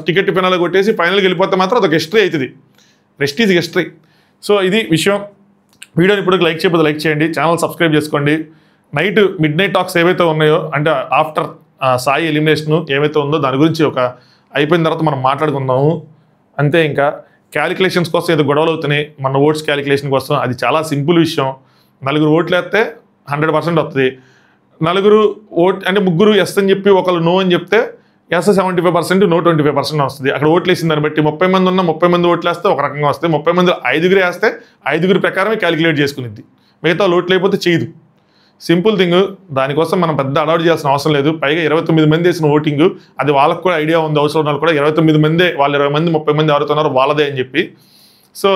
టికెట్ ఫైనల్ కొట్టేసి ఫైనల్కి వెళ్ళిపోతే మాత్రం అదొక హిస్టరీ అవుతుంది రెస్ట్ ఈజ్ హిస్టరీ సో ఇది విషయం వీడియోని ఇప్పుడు లైక్ చేయకపోతే లైక్ చేయండి ఛానల్ సబ్స్క్రైబ్ చేసుకోండి నైట్ మిడ్ నైట్ టాక్స్ ఏవైతే ఉన్నాయో అంటే ఆఫ్టర్ సాయి ఎలిమినేషన్ ఏవైతే ఉందో దాని గురించి ఒక అయిపోయిన తర్వాత మనం మాట్లాడుకుందాము అంతే ఇంకా క్యాలిక్యులేషన్స్ కోసం ఏదో గొడవలు అవుతున్నాయి మన ఓట్స్ క్యాలిక్యులేషన్ కోసం అది చాలా సింపుల్ విషయం 4 ఓట్లు వేస్తే 100% వస్తుంది 4 ఓట్ అంటే ముగ్గురు ఎస్ అని చెప్పి ఒకళ్ళు నో అని చెప్తే ఎస్ 75% నో 25% వస్తుంది అక్కడ ఓట్లు వేసిన దాన్ని బట్టి 30 మంది ఉన్న 30 మంది ఓట్లు వేస్తే ఒక రకంగా వస్తాయి 30 మంది 5గురు వేస్తే 5గురు ప్రకారమే క్యాలిక్యులేట్ చేసుకునిద్ది మిగతా ఓట్లు అయిపోతే చేయదు సింపుల్ థింగ్ దానికోసం మనం పెద్ద అలౌట్ చేయాల్సిన అవసరం లేదు పైగా 29 మంది వేసిన ఓటింగ్ అది వాళ్ళకు కూడా ఐడియా ఉంది అవసరం ఉన్న కూడా 29 మందే వాళ్ళు 20 మంది 30 మంది ఎవరుతున్నారో వాళ్ళదే అని చెప్పి సో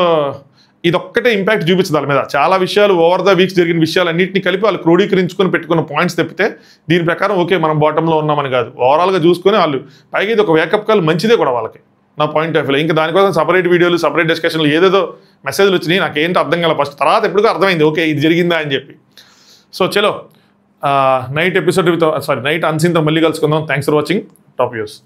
ఇదొక్కటే ఇంపాక్ట్ చూపించదు వాళ్ళ మీద చాలా విషయాలు ఓవర్ ద వీక్స్ జరిగిన విషయాలన్నింటినీ కలిపి వాళ్ళు క్రోడీకరించుకొని పెట్టుకున్న పాయింట్స్ తెప్పితే దీని ప్రకారం ఓకే మనం బాటంలో ఉన్నామని కాదు ఓవరాల్గా చూసుకొని వాళ్ళు పైగా ఇది ఒక వేకప్ కాల్ మంచిదే కూడా వాళ్ళకి నా పాయింట్ ఆఫ్ వ్యూ ఇంకా దానికోసం సపరేట్ వీడియోలు సపరేట్ డిస్కషన్లు ఏదేదో మెసేజ్లు వచ్చినాయి నాకేంటి అర్థం కాల ఫస్ట్ తర్వాత ఎప్పుడుగా అర్థమైంది ఓకే ఇది జరిగిందా అని చెప్పి సో చలో నైట్ ఎపిసోడ్ నైట్ అన్సీన్తో మళ్ళీ కలుసుకుందాం thanks for watching top views